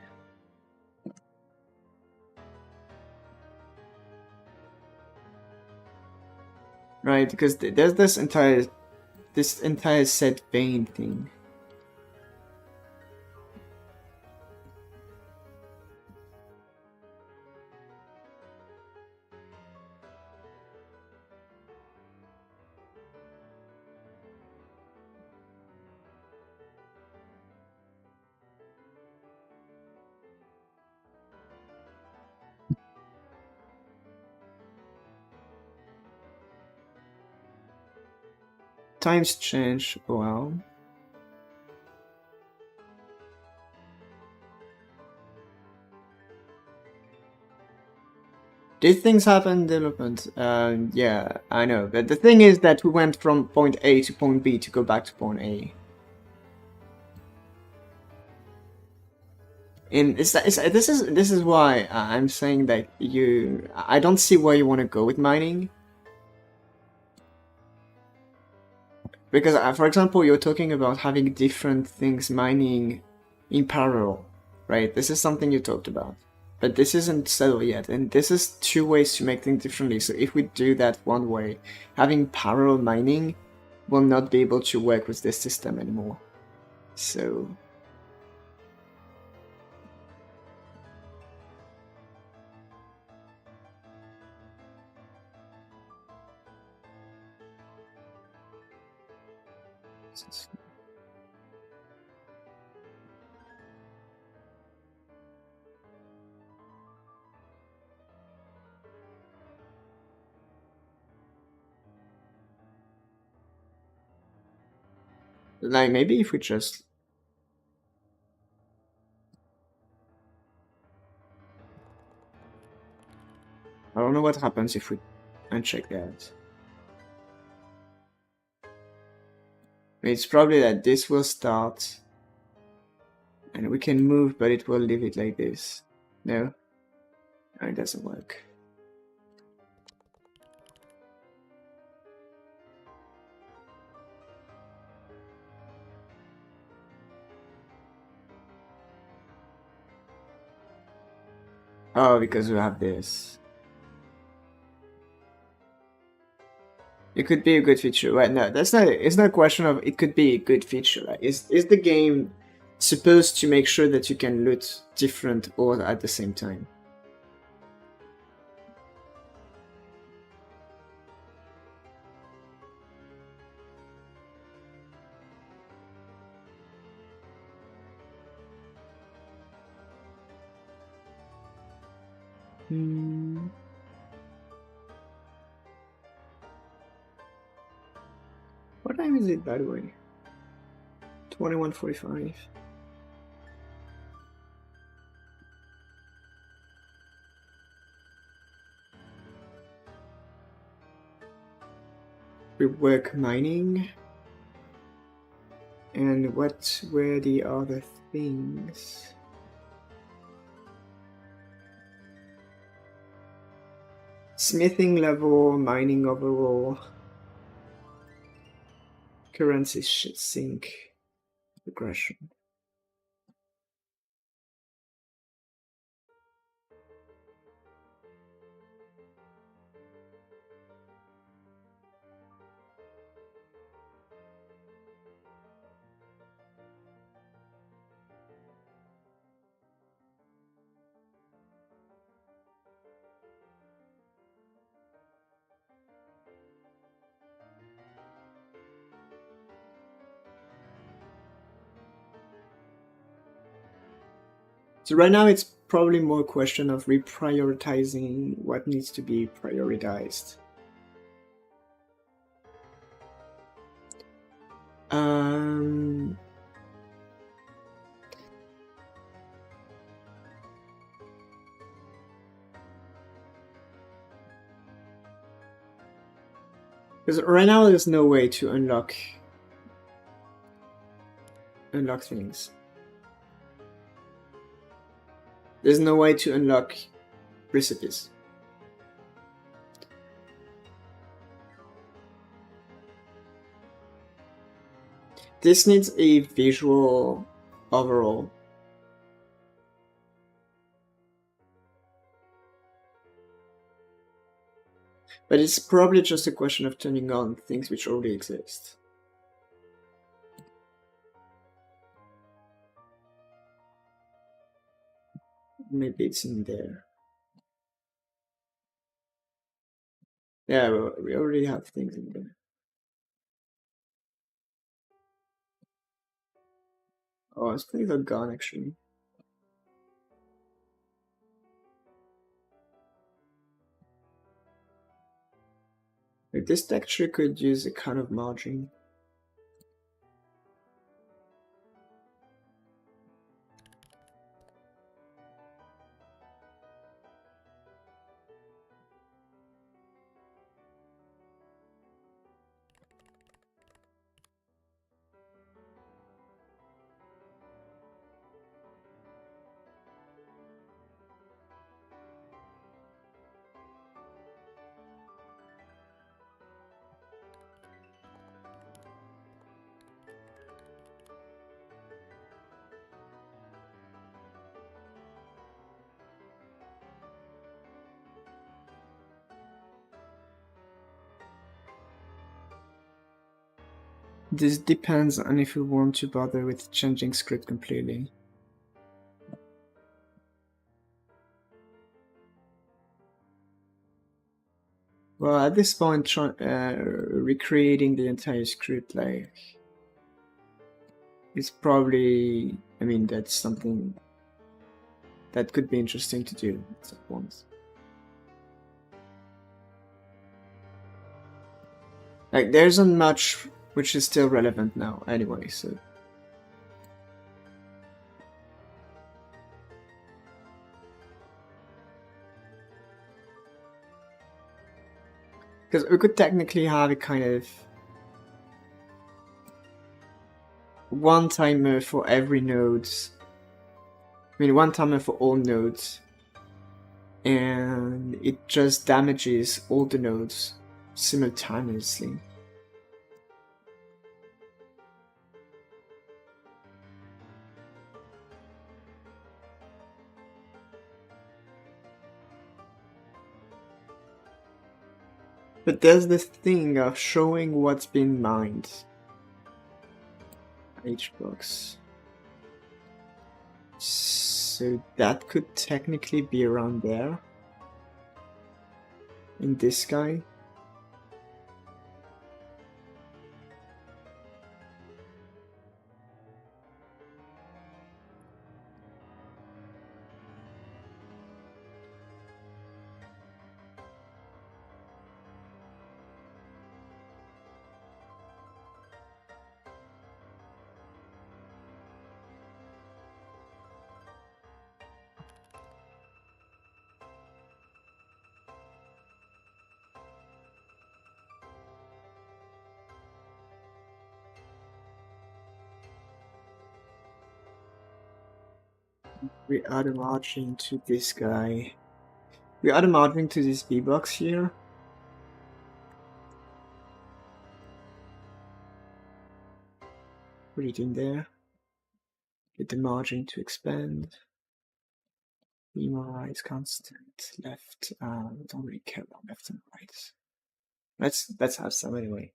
Right, because there's this entire set vein thing. Times change, well. These things happen in development. Yeah, I know. But the thing is that we went from point A to point B to go back to point A. And this is why I'm saying that I don't see where you want to go with mining. Because, for example, you're talking about having different things mining in parallel, right? This is something you talked about. But this isn't settled yet, and this is two ways to make things differently. So if we do that one way, having parallel mining will not be able to work with this system anymore. So... Like, maybe if we just... I don't know what happens if we uncheck that. It's probably that this will start, and we can move, but it will leave it like this. No? No, it doesn't work. Oh, because we have this. It could be a good feature. Right, no, that's not. It's not a question of it could be a good feature. Like, is the game supposed to make sure that you can loot different ores at the same time? Hmm. What time is it, by the way? 21:45. We work mining. And what were the other things? Smithing level, mining overall, currency sync, regression. So right now it's probably more a question of reprioritizing what needs to be prioritized. Because right now there's no way to unlock things. There's no way to unlock recipes. This needs a visual overall. But it's probably just a question of turning on things which already exist. Maybe it's in there. Yeah, well, we already have things in there. Oh, these things are gone actually. Like, this texture could use a kind of margin. This depends on if we want to bother with changing script completely. Well, at this point, recreating the entire script, like, is probably, I mean, that's something that could be interesting to do at some point. Like, there isn't much which is still relevant now, anyway, so. Because we could technically have a kind of one timer for every node. I mean, one timer for all nodes. And it just damages all the nodes simultaneously. But there's this thing of showing what's been mined. Each box. So that could technically be around there. In this guy. We add a margin to this guy. We add a margin to this V-box here. Put it in there. Get the margin to expand. Beamer is constant. Left, don't really care about left and right. Let's have some anyway.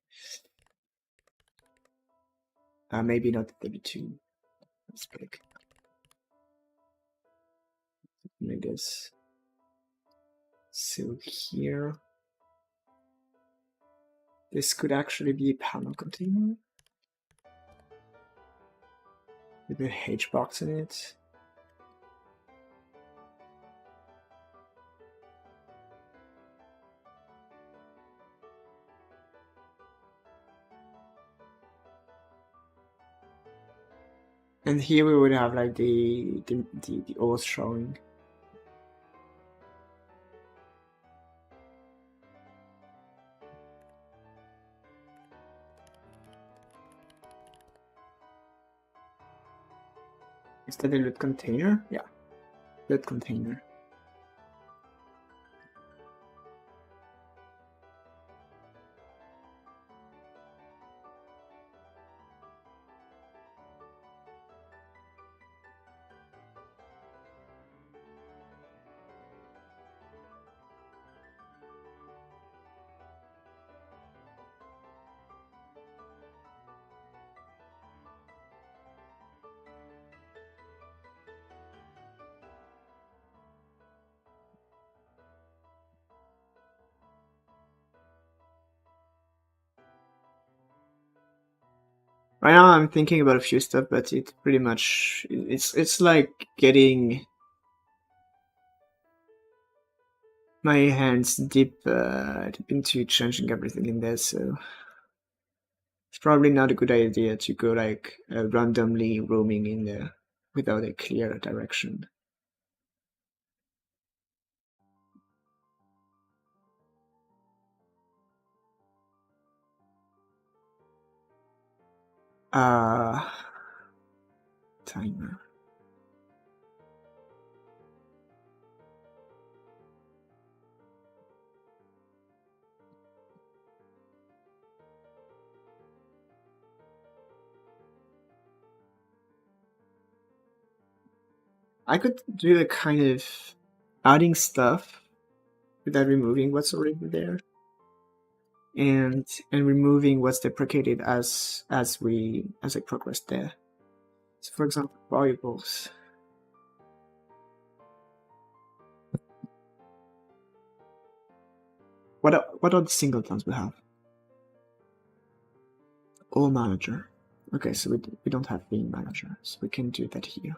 Maybe not the 32. Let's pick. Like this. So here, this could actually be a panel container with a H box in it. And here we would have like the auth showing. Is that a loot container? Yeah, loot container. Right now I'm thinking about a few stuff, but it's pretty much it's like getting my hands deep into changing everything in there, so it's probably not a good idea to go like randomly roaming in there without a clear direction. Timer. I could do a kind of adding stuff without removing what's already there, and removing what's deprecated as I progress there. So, for example, variables. What are the singletons we have? All manager. Okay, so we don't have being manager, so we can do that here.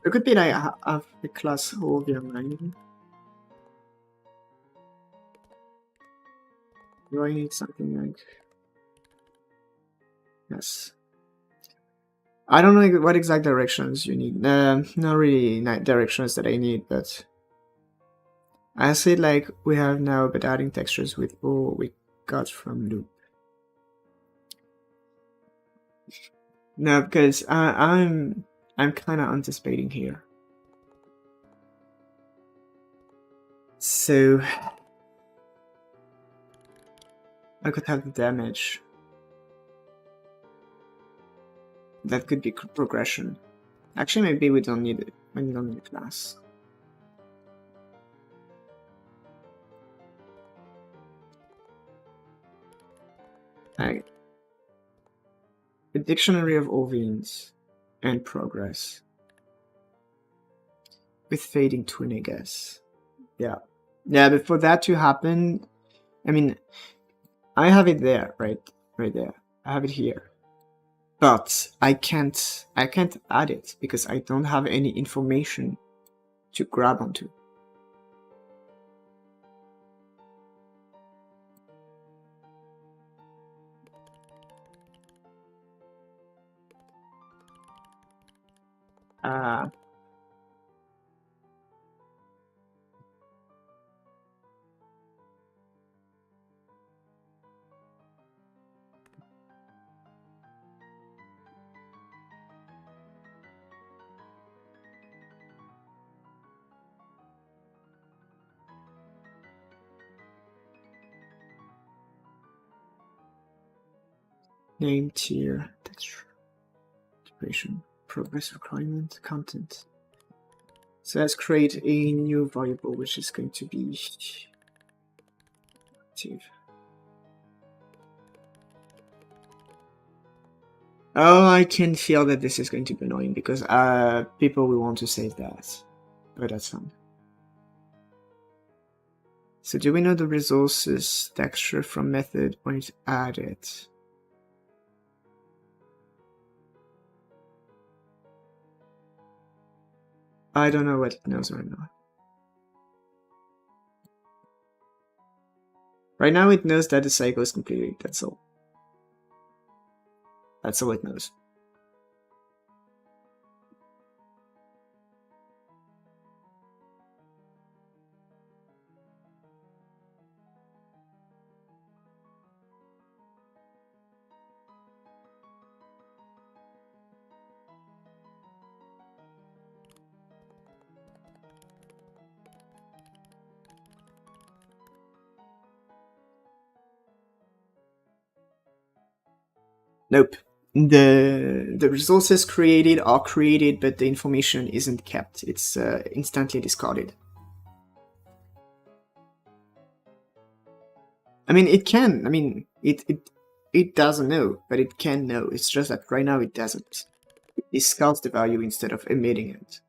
It could be like have the class over mine. Do I need something like yes? I don't know what exact directions you need. Not really directions that I need, but I say like we have now, but adding textures with all we got from loop. No, because I'm kind of anticipating here. So I could have the damage. That could be progression. Actually, maybe we don't need it. We don't need a class. Alright. The dictionary of Orvines and progress. With fading twin, I guess. Yeah. Yeah, but for that to happen, I mean, I have it there, right there. I have it here. But I can't add it because I don't have any information to grab onto. Name, tier, texture, duration, progress requirement, content. So let's create a new variable which is going to be active. Oh, I can feel that this is going to be annoying because people will want to save that. But that's fine. So do we know the resources texture from method when it's added? I don't know what it knows right now. Right now it knows that the cycle is completed, that's all. That's all it knows. Nope. The resources created are created, but the information isn't kept. It's instantly discarded. I mean, it can. I mean, it doesn't know, but it can know. It's just that right now it doesn't. It discards the value instead of emitting it.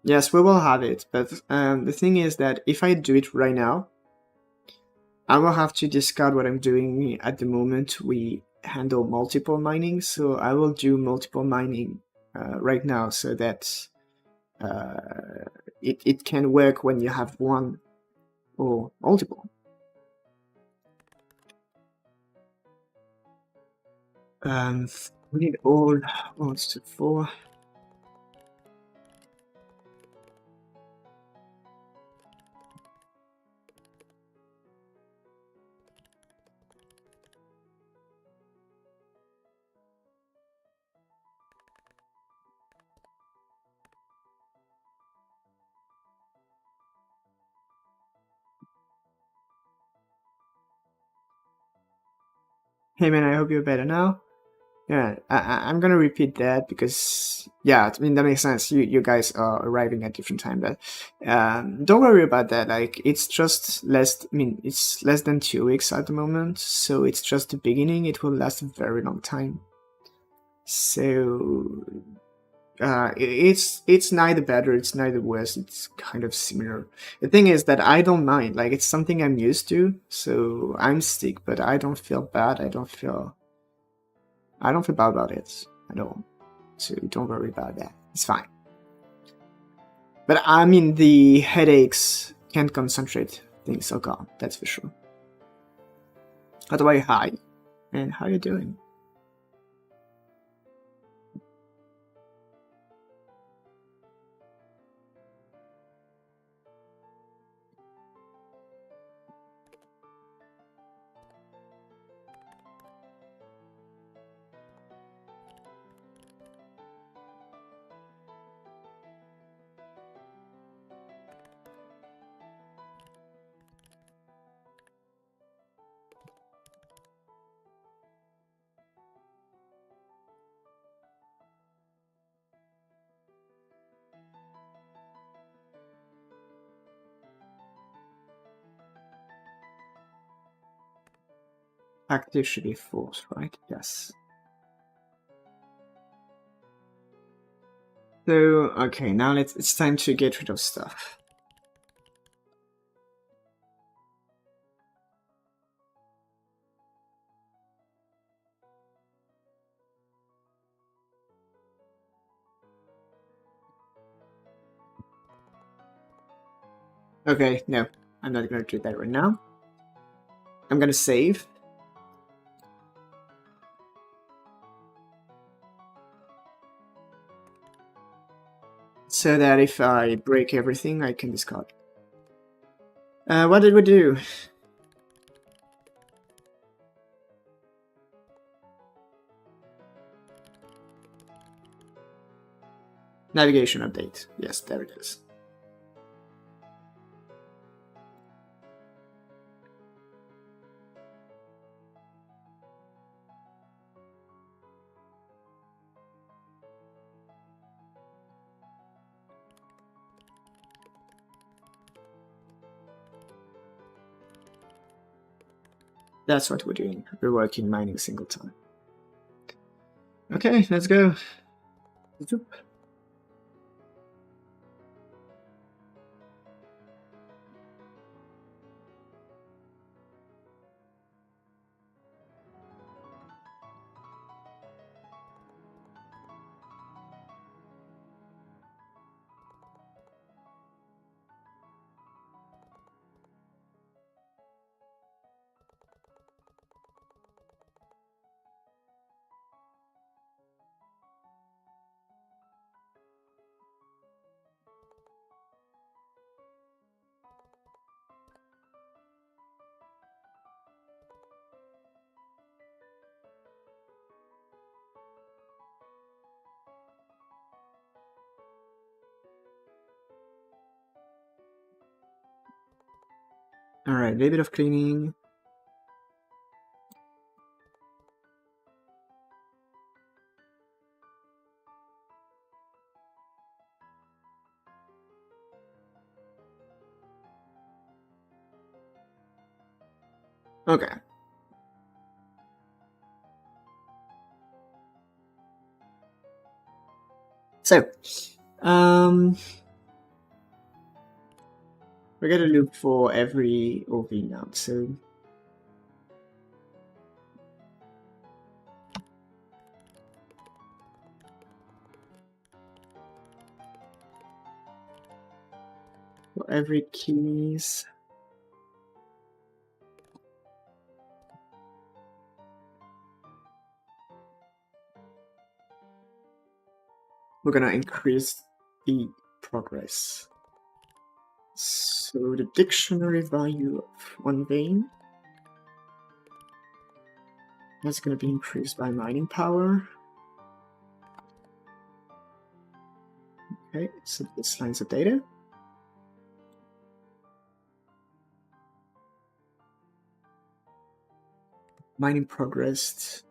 Yes, we will have it, but the thing is that if I do it right now, I will have to discard what I'm doing at the moment. We handle multiple mining, so I will do multiple mining right now so that it can work when you have one or multiple. We need all mods to 4. Hey man, I hope you're better now. Yeah, I'm gonna repeat that because yeah, I mean that makes sense. You guys are arriving at different time, but don't worry about that. Like it's just less. I mean, it's less than 2 weeks at the moment, so it's just the beginning. It will last a very long time. So it's neither better, it's neither worse. It's kind of similar. The thing is that I don't mind. Like it's something I'm used to, so I'm sick, but I don't feel bad. I don't feel bad about it at all. So don't worry about that. It's fine. But I mean, the headaches can't concentrate. Things are gone. That's for sure. By the way, hi, and how you doing? Active should be false, right? Yes. So okay, now it's time to get rid of stuff. Okay, no, I'm not gonna do that right now. I'm gonna save. So that if I break everything, I can discard. What did we do? Navigation update. Yes, there it is. That's what we're doing. We're working mining single time. Okay, let's go. Zoop. Alright, a little bit of cleaning. Okay. So, we're gonna look for every OV now. So, for every keys. We're gonna increase the progress. So the dictionary value of one vein, that's gonna be increased by mining power. Okay, so this lines of data. Mining progressed.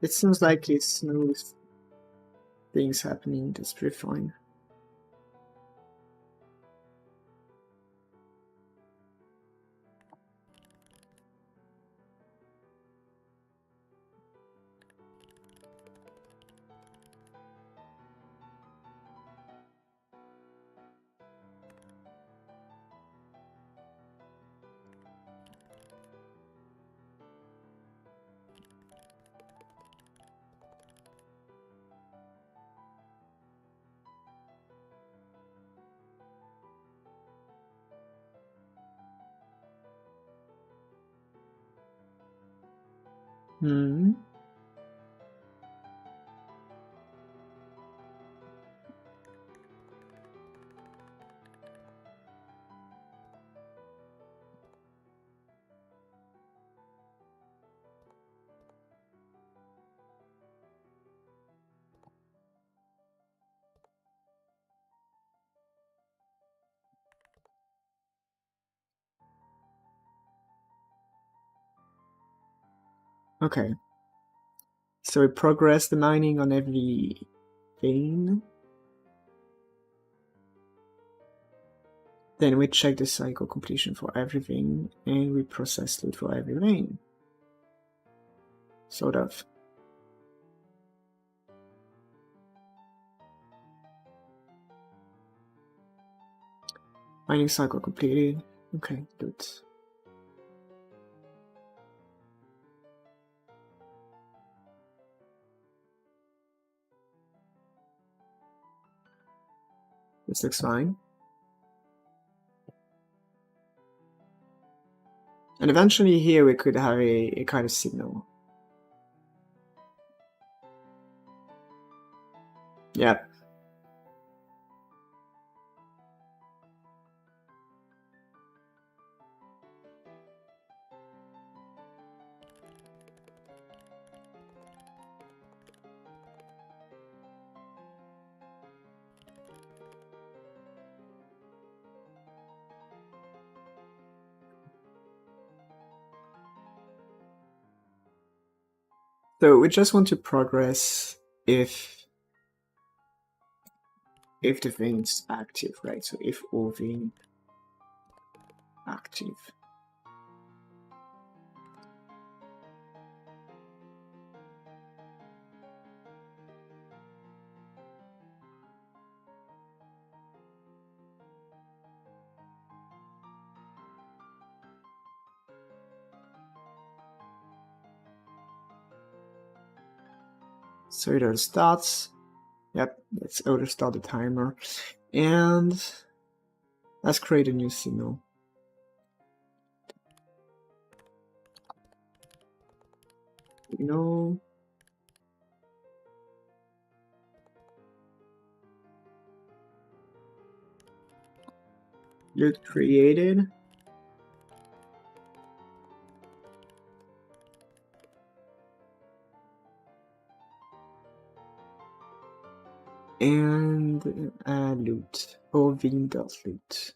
It seems like it's smooth things happening. That's pretty fine. Hmm. Okay. So we progress the mining on every vein. Then we check the cycle completion for every vein, and we process loot for every vein. Sort of. Mining cycle completed. Okay, good. This looks fine. And eventually here we could have a kind of signal. Yeah. So we just want to progress if the vein is active, right? So if all vein active. So it auto starts. Yep, let's auto start the timer. And let's create a new signal. No. Loot created. And loot. Ovin.loot.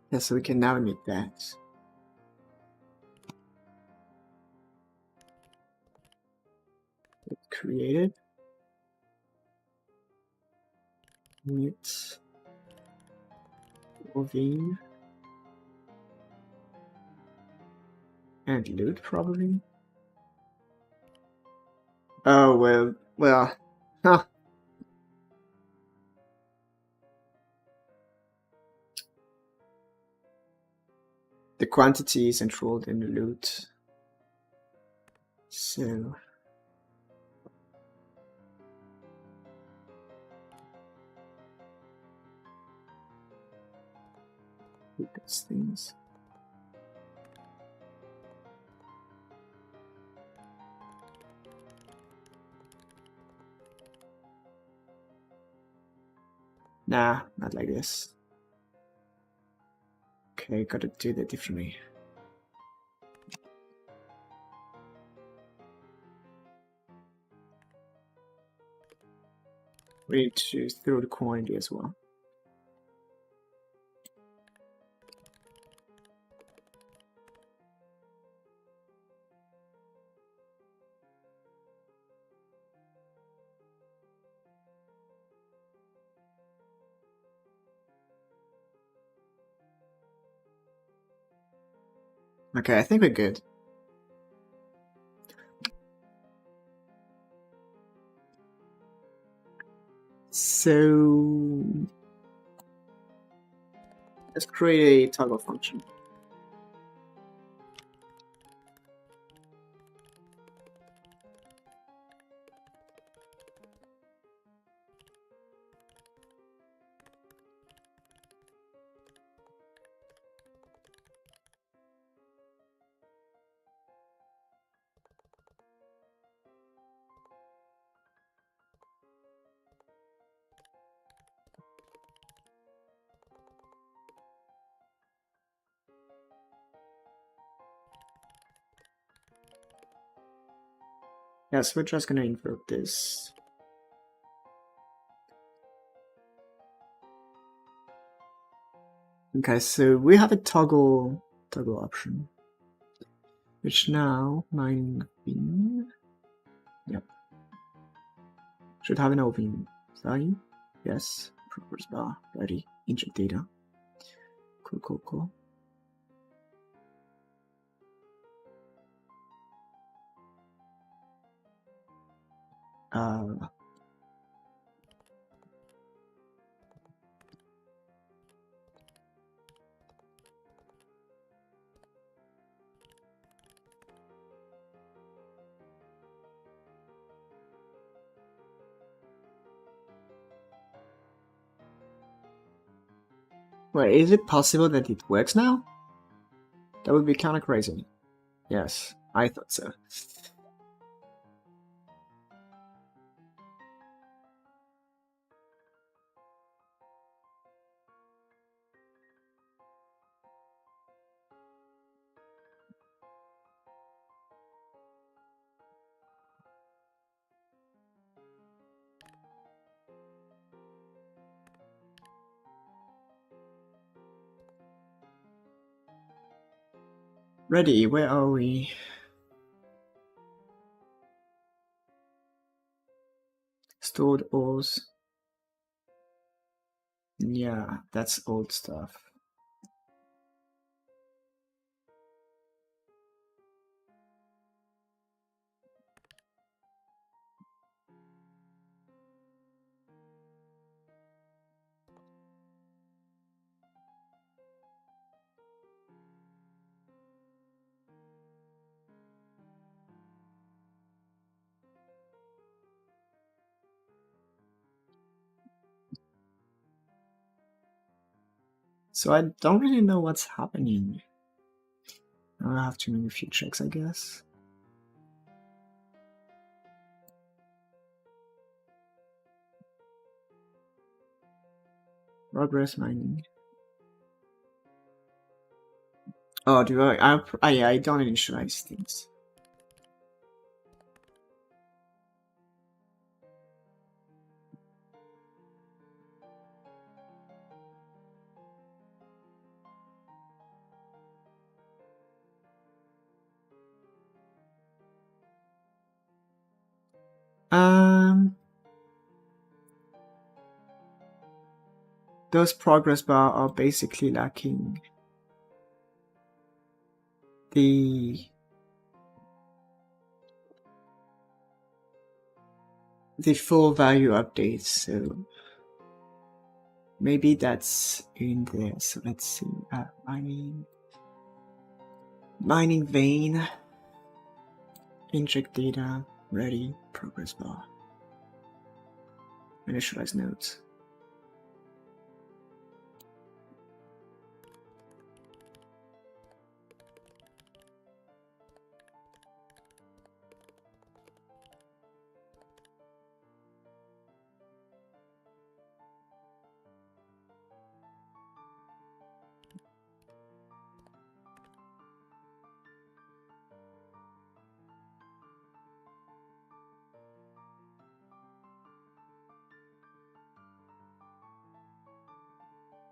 Yeah, so we can now emit that. Created. Emit. Ovin. And loot, probably. Oh, well, huh. The quantity is controlled in the loot. So those things. Nah, not like this. Okay, gotta do that differently. We need to throw the quantity as well. Okay, I think we're good. So let's create a toggle function. Yes, we're just gonna invoke this. Okay, so we have a toggle option, which now mining bin, yep, should have an open value. Yes, progress bar ready. Inject data. Cool. Wait, is it possible that it works now? That would be kind of crazy. Yes, I thought so. Ready, where are we? Stored ores. Yeah, that's old stuff. So I don't really know what's happening. I'll have to make a few checks, I guess. Progress mining. Oh, do I don't initialize things. Those progress bar are basically lacking the full value updates, so maybe that's in there. So let's see. Mining vein, inject data, ready, progress bar, initialize nodes.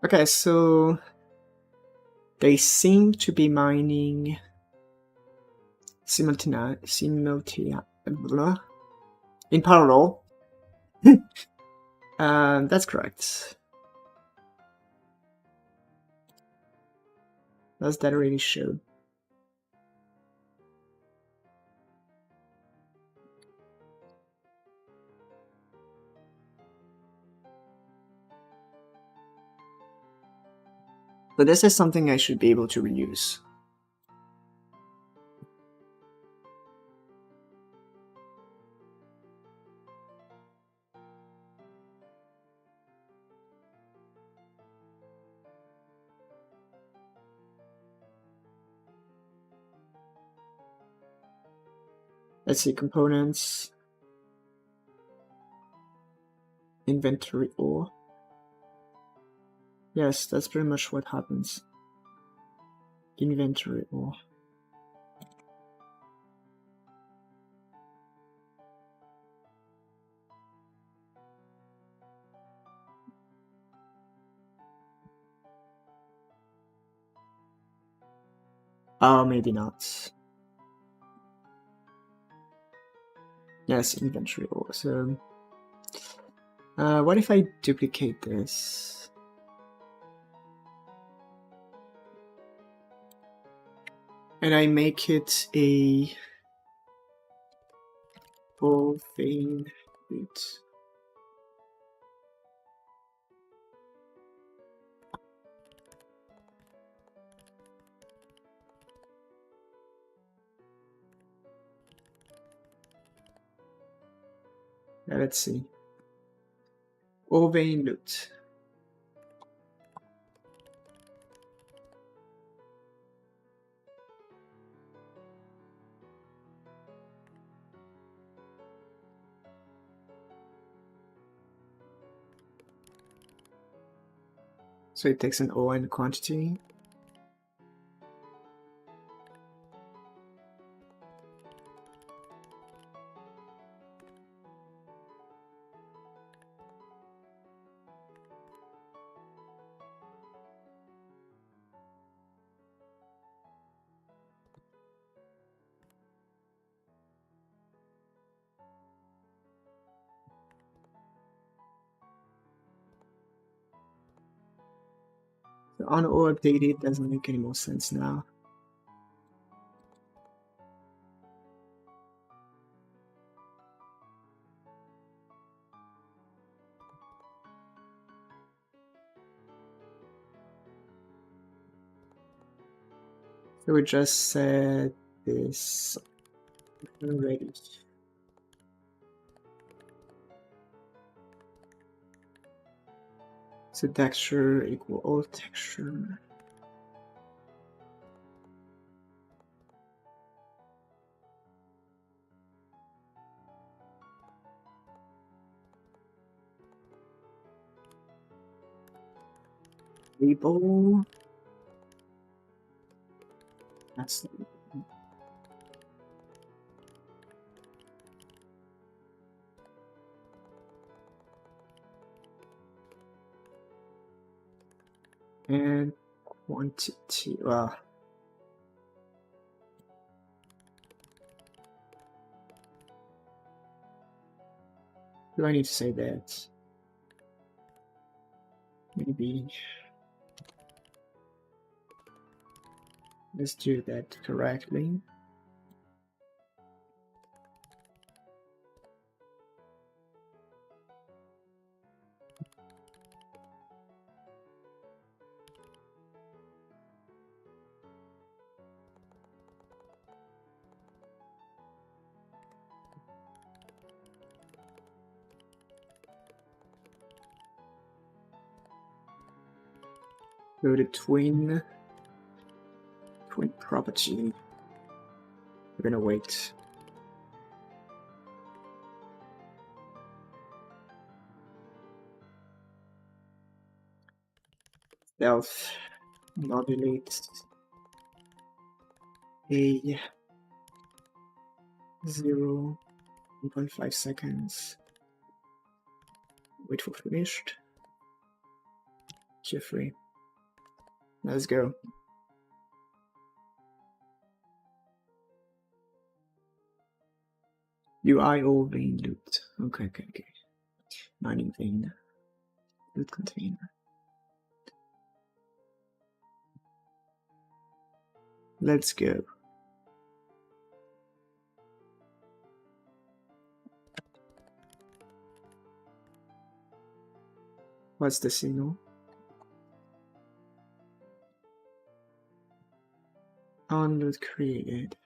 Okay, so they seem to be mining simultaneously in parallel. That's correct. Does that really show? But this is something I should be able to reuse. Let's see, components, inventory ore. Yes, that's pretty much what happens. Inventory ore. Oh, maybe not. Yes, inventory ore. So, what if I duplicate this? And I make it a full vein root. Yeah, let's see. All vein loot. So it takes an ore in quantity. The on or updated doesn't make any more sense now. So we just set this already. So texture equal all texture. Label. That's and quantity. Well, do I need to say that? Maybe let's do that correctly. Go to twin property. We're gonna wait. Self modulate a 1.5 seconds. Wait for finished. Jeffrey. Let's go. UI all vein looped. Okay. Mining vein. Loot container. Let's go. What's the signal? Download created.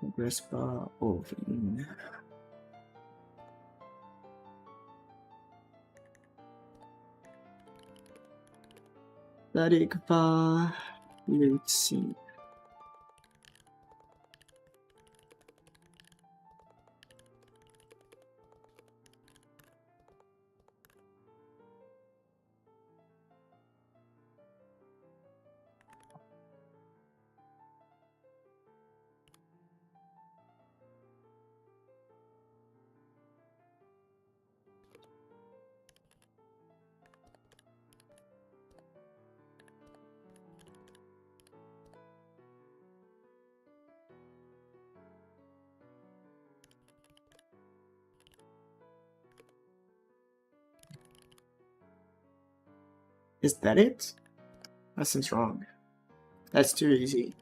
Progress bar open. Static bar. Let's see. Is that it? That seems wrong. That's too easy.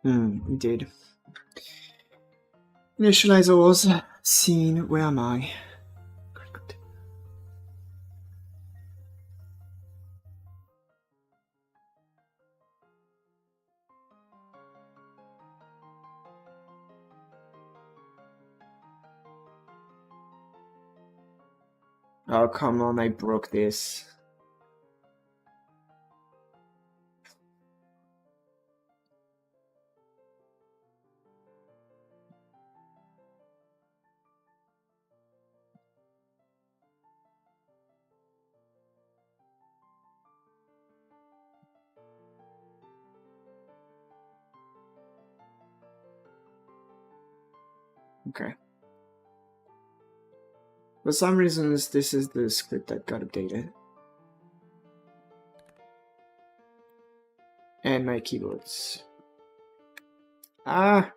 Indeed. Initialize ores. Scene. Where am I? Oh, come on, I broke this. Okay. For some reasons, this is the script that got updated. And my keyboards. Ah!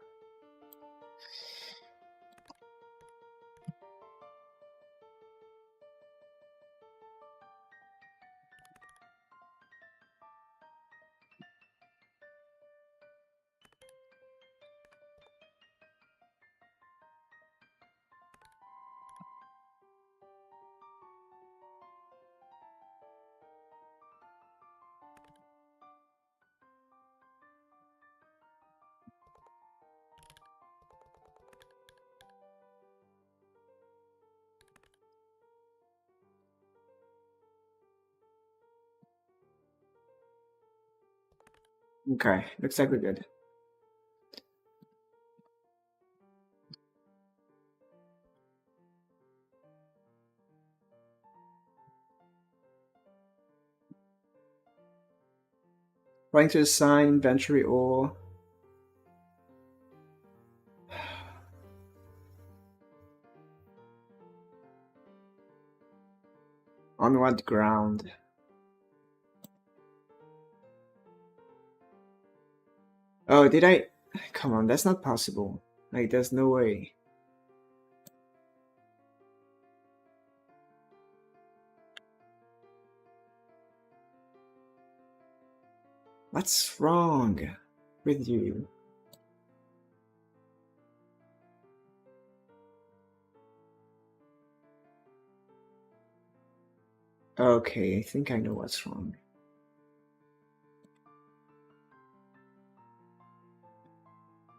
Okay, looks like we're good. Trying to assign inventory ore. On what ground? Oh, did I? Come on, that's not possible. Like, there's no way. What's wrong with you? Okay, I think I know what's wrong.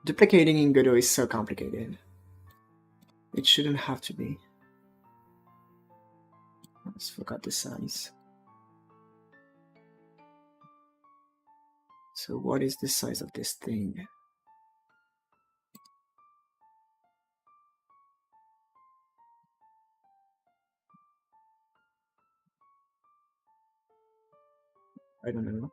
Duplicating in Godot is so complicated. It shouldn't have to be. I just forgot the size. So what is the size of this thing? I don't know.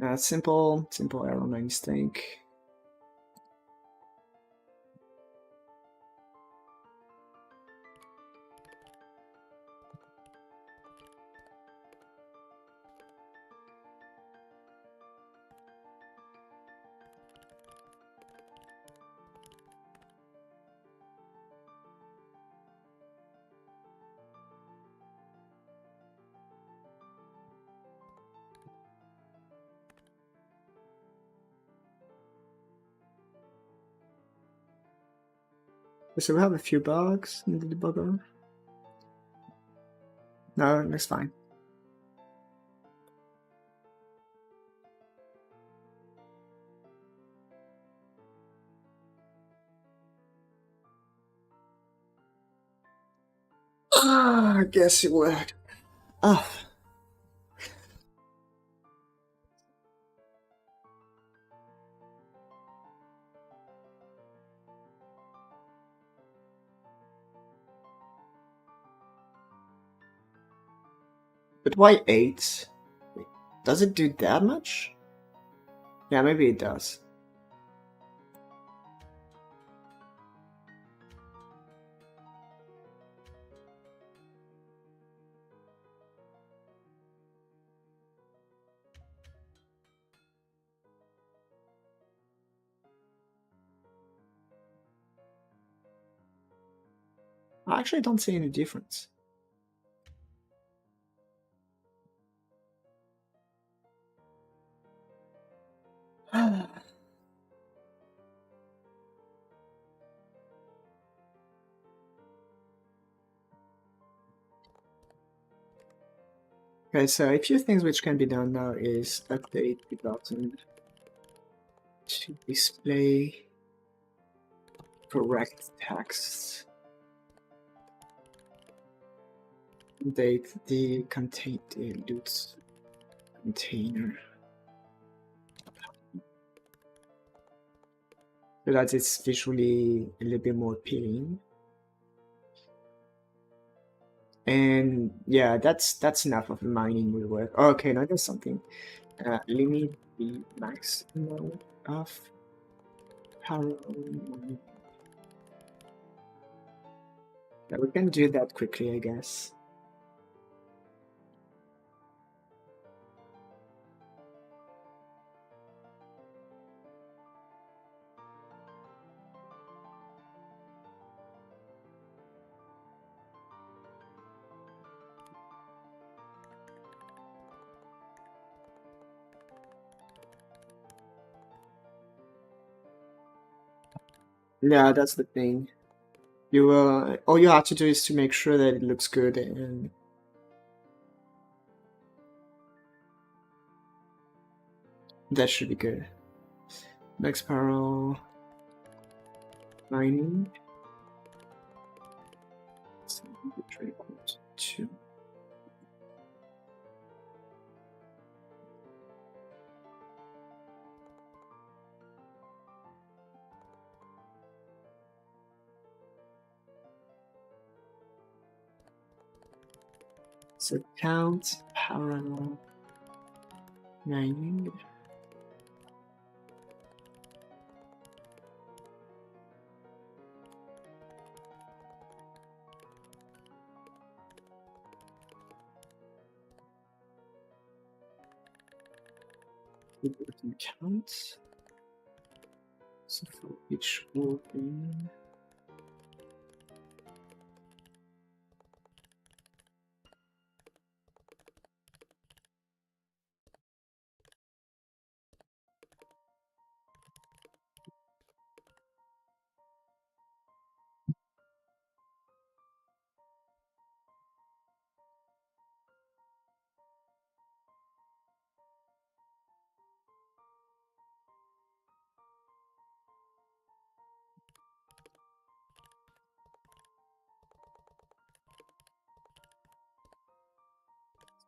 Yeah, simple error, my mistake. So we have a few bugs in the debugger. No, that's fine. I guess it worked. Oh. But why 8? Does it do that much? Yeah, maybe it does. I actually don't see any difference. Okay, so a few things which can be done now is update the button to display correct text. Update the loot container so that it's visually a little bit more appealing. And yeah, that's enough of the mining will work. Oh, okay, now there's something. Limit the max amount of parallel mining. Yeah, we can do that quickly, I guess. Yeah, that's the thing. You all you have to do is to make sure that it looks good, and that should be good. Max parallel mining. Two. So count parallel mining. Count. So for each open.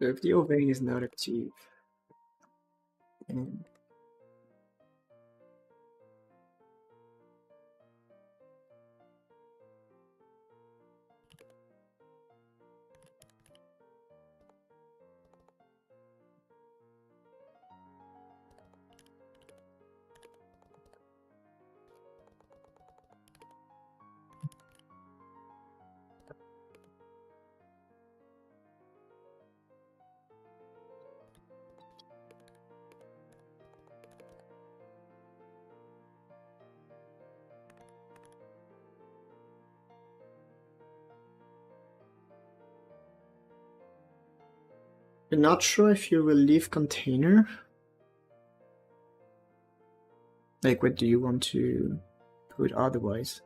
So if the vein is not active, and I'm not sure if you will leave container. Like, what do you want to put otherwise?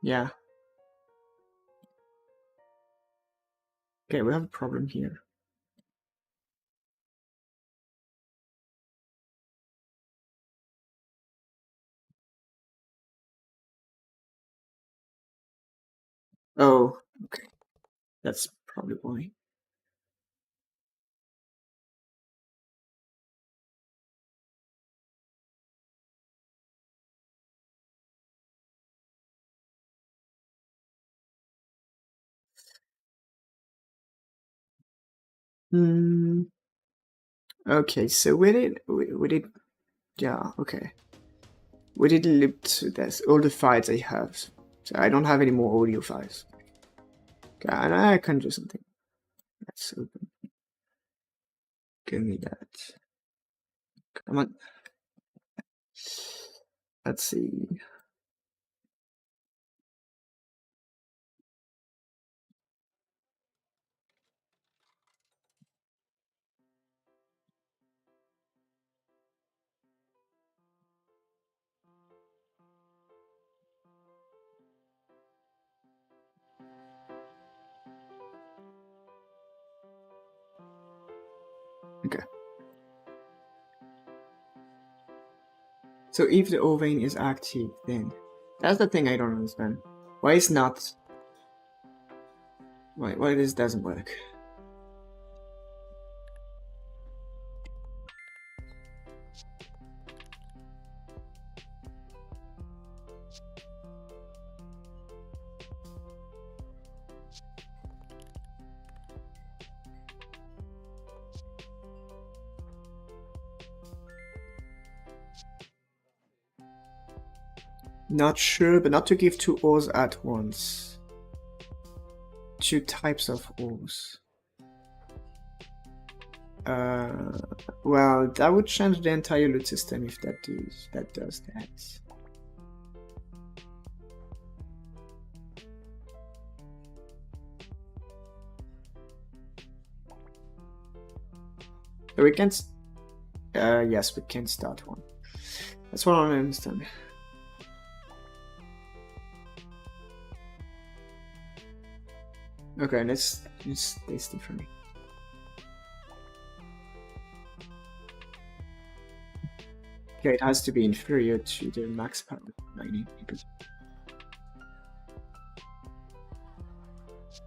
Yeah. Okay, we have a problem here. Oh, okay. That's probably why. Hmm. Okay, so with it, yeah, okay. we did loop to this, all the files I have. So I don't have any more audio files. Okay, and I can do something. Let's open. Give me that. Come on. Let's see. Okay. So if the vein is active, then that's the thing I don't understand. Why is not? Why this doesn't work? Not sure, but not to give two ores at once. Two types of ores. Well, that would change the entire loot system if that does that. So we can, yes, we can start one. That's what I don't understand. Okay, let's taste it for me. Okay, it has to be inferior to the max power, 90%.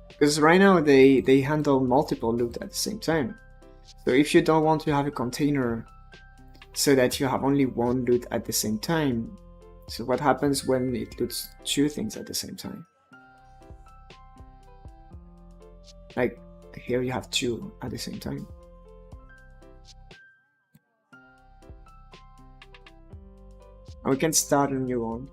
Because right now they handle multiple loot at the same time. So if you don't want to have a container so that you have only one loot at the same time, so what happens when it loots two things at the same time? Like here you have two at the same time. And we can start a new one.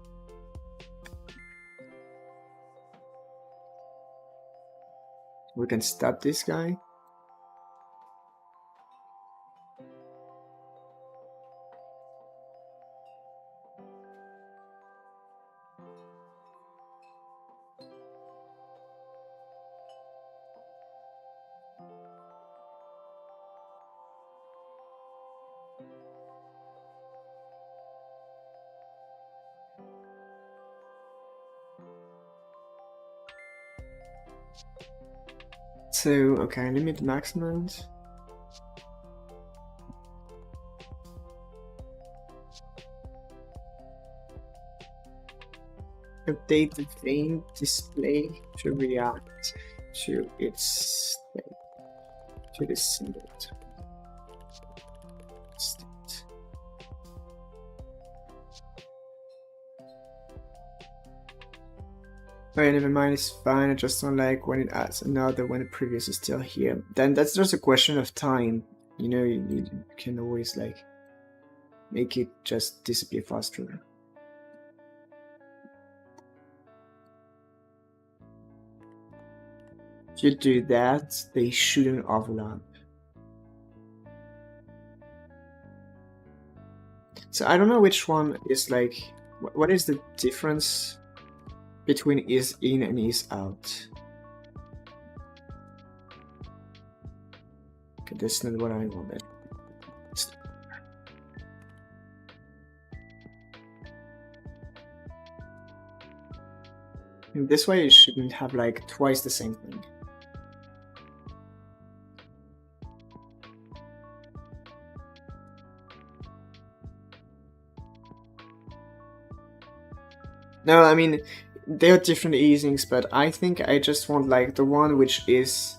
We can start this guy. So, okay, limit maximum. Update the vein display to react to its state, to the single state. Okay, never mind, it's fine. I just don't like when it adds another when the previous is still here. Then that's just a question of time. You know, you can always like make it just disappear faster. If you do that, they shouldn't overlap. So I don't know which one is like, what is the difference between is in and is out? Okay, that's not what I wanted. In this way, it shouldn't have like twice the same thing. No, I mean, they are different easings, but I think I just want like the one which is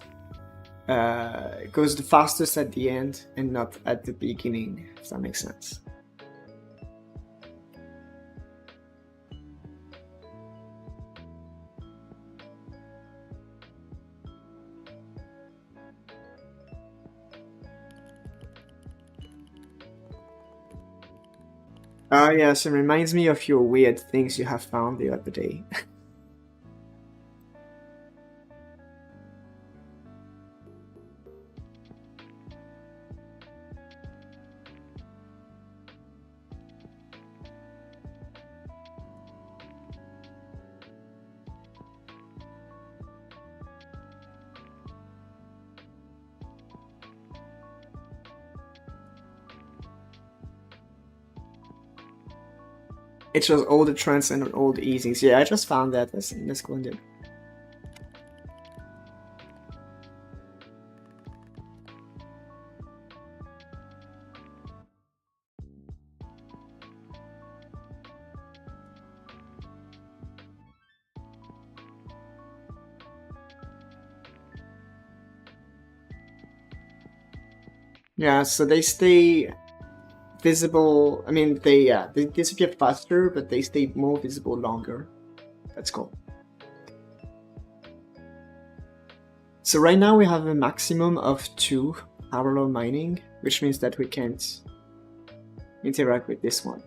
goes the fastest at the end and not at the beginning, if that makes sense. Ah, yes, it reminds me of your weird things you have found the other day. It shows all the trends and all the easings. Yeah, I just found that. Let's go and do it. Yeah, so they stay visible. I mean, they disappear faster, but they stay more visible longer. That's cool. So right now we have a maximum of 2 parallel mining, which means that we can't interact with this one.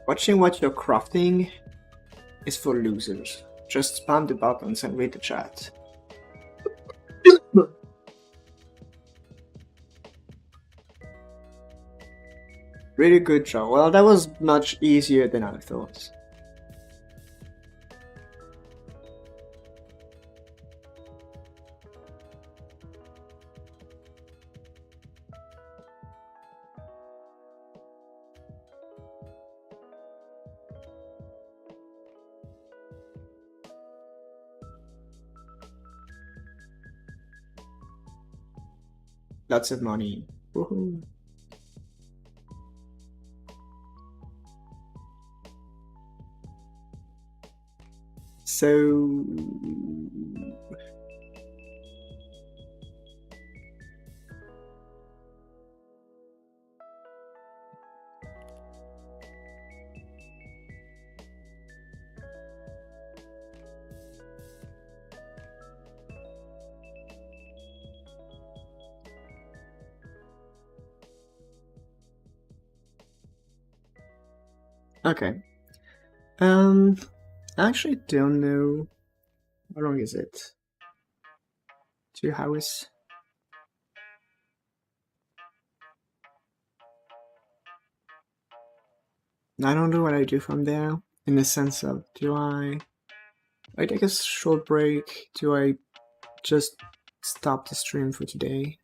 Watching what you're crafting is for losers. Just spam the buttons and read the chat. Really good job. Well, that was much easier than I thought. Lots of money. Woohoo. So... Okay. I actually don't know. How long is it? 2 hours? I don't know what I do from there, in the sense of, do I take a short break? Do I just stop the stream for today?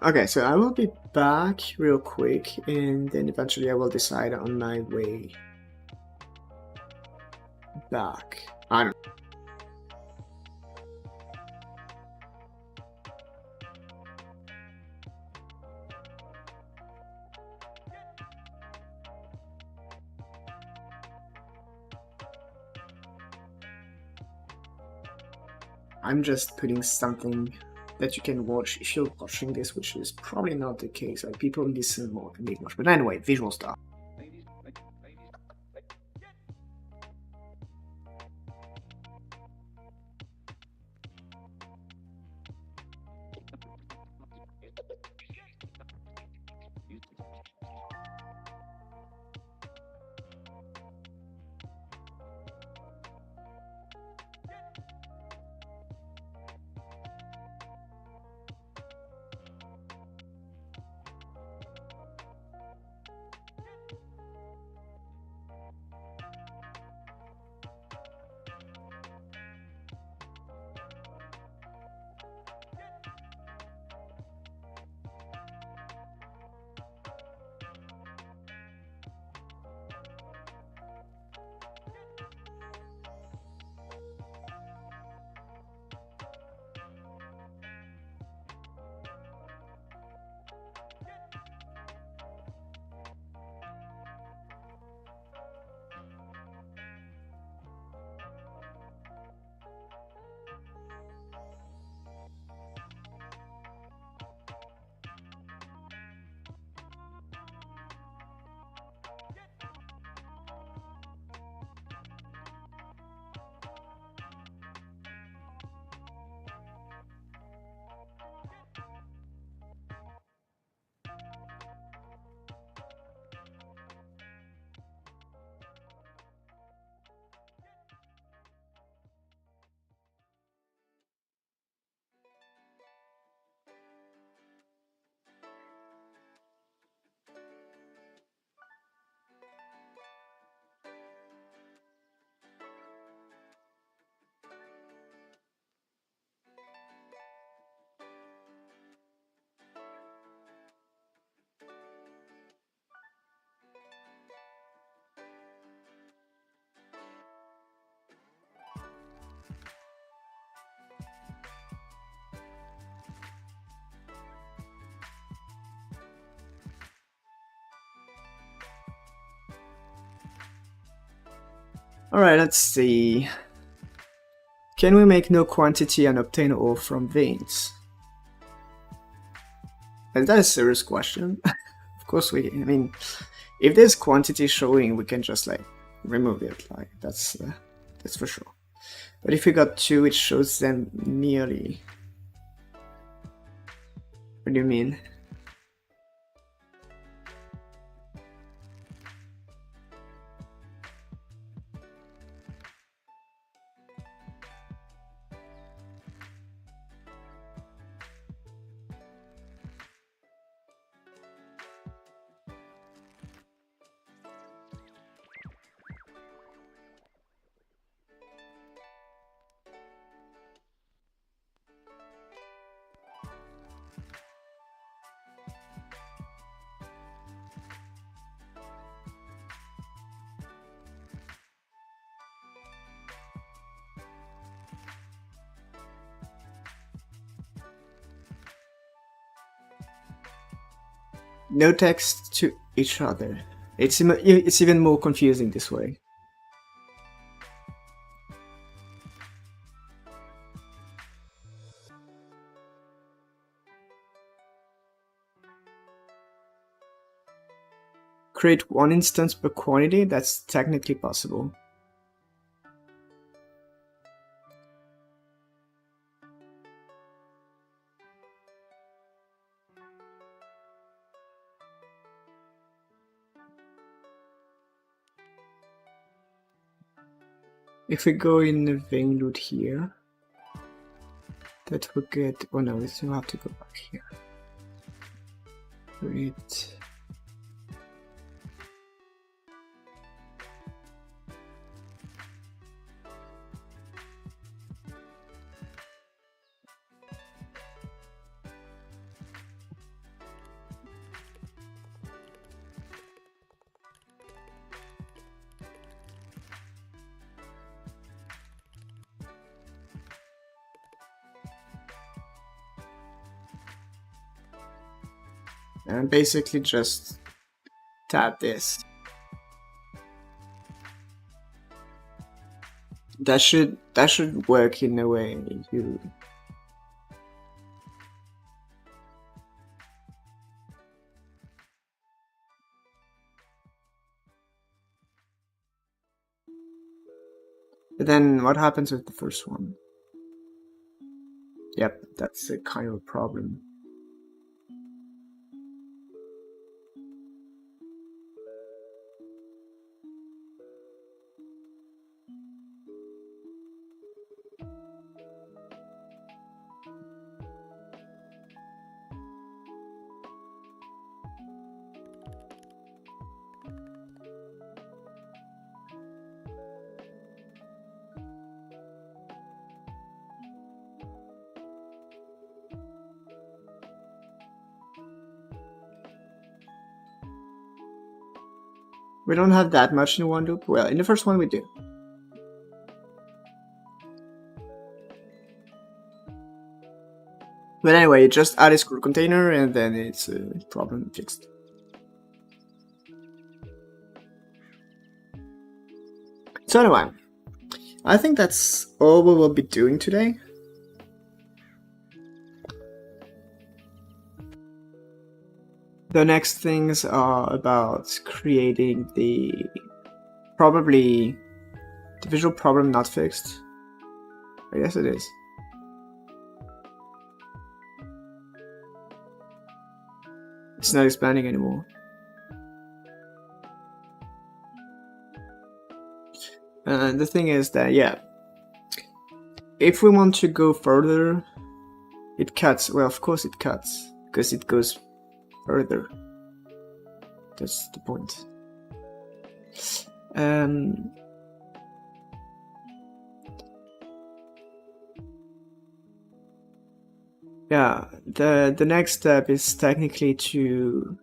Okay, so I will be back real quick, and then eventually I will decide on my way back. I don't know. I'm just putting something that you can watch if you're watching this, which is probably not the case. Like, people listen more than they watch. But anyway, visual stuff. Alright, let's see. Can we make no quantity and obtain ore from veins? Is that a serious question? Of course we, I mean, if there's quantity showing, we can just like remove it, like that's for sure. But if we got 2, it shows them nearly. What do you mean? No text to each other. It's even more confusing this way. Create 1 instance per quantity, that's technically possible. If we go in the vein loot here, that will get, oh no, we still have to go back here. Create. And basically just tap this. That should work in a way you. But then what happens with the first one? Yep, that's a kind of a problem. We don't have that much in one loop. Well, in the first one we do. But anyway, just add a screw container and then it's a problem fixed. So anyway, I think that's all we will be doing today. The next things are about creating the visual problem not fixed. I guess it is. It's not expanding anymore. And the thing is that, yeah, if we want to go further, it cuts. Well, of course it cuts, because it goes further. That's the point. Yeah, the next step is technically to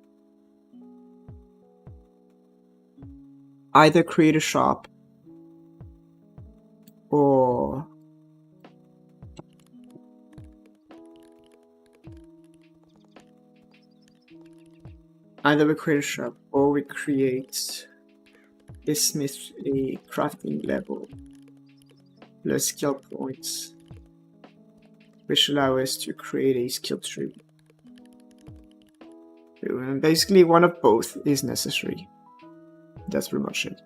either create a shop or we create Blacksmith a crafting level plus skill points, which allow us to create a skill tree. Basically, one of both is necessary. That's pretty much it.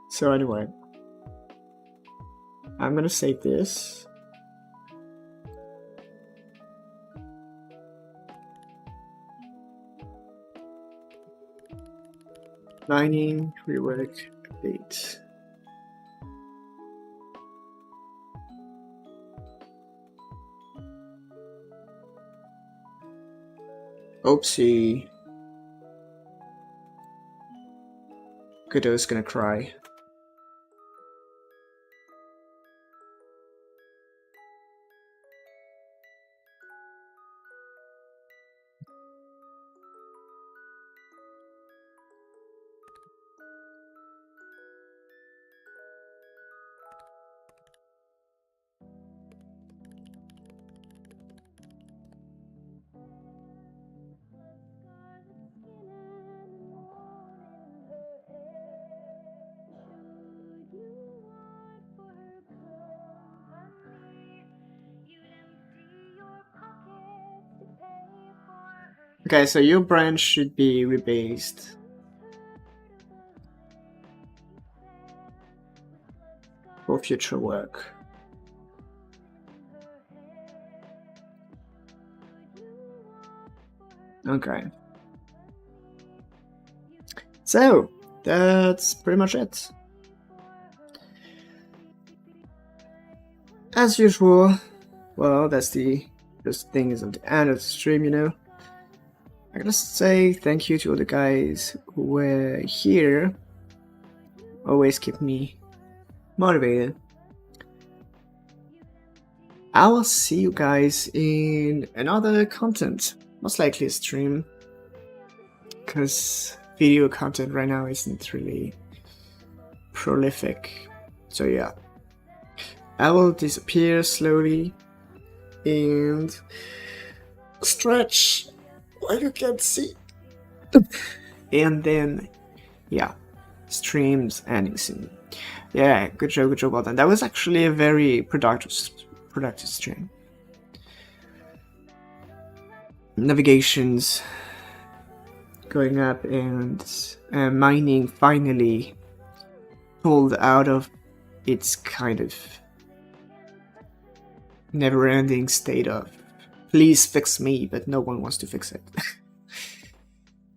So anyway, I'm gonna save this. Mining, rework, update. Oopsie. Godot's gonna cry. Okay, so your branch should be rebased. For future work. Okay. So, that's pretty much it. As usual, well, that's the thing is at the end of the stream, you know. I gotta say thank you to all the guys who were here. Always keep me motivated. I will see you guys in another content, most likely a stream, because video content right now isn't really prolific. So yeah, I will disappear slowly and stretch like you can see. And then, yeah, streams ending soon. Yeah, good job, well done. That was actually a very productive stream. Navigations going up and mining finally pulled out of its kind of never-ending state of please fix me, but no one wants to fix it.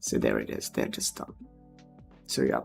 So there it is, they're just done. So yeah.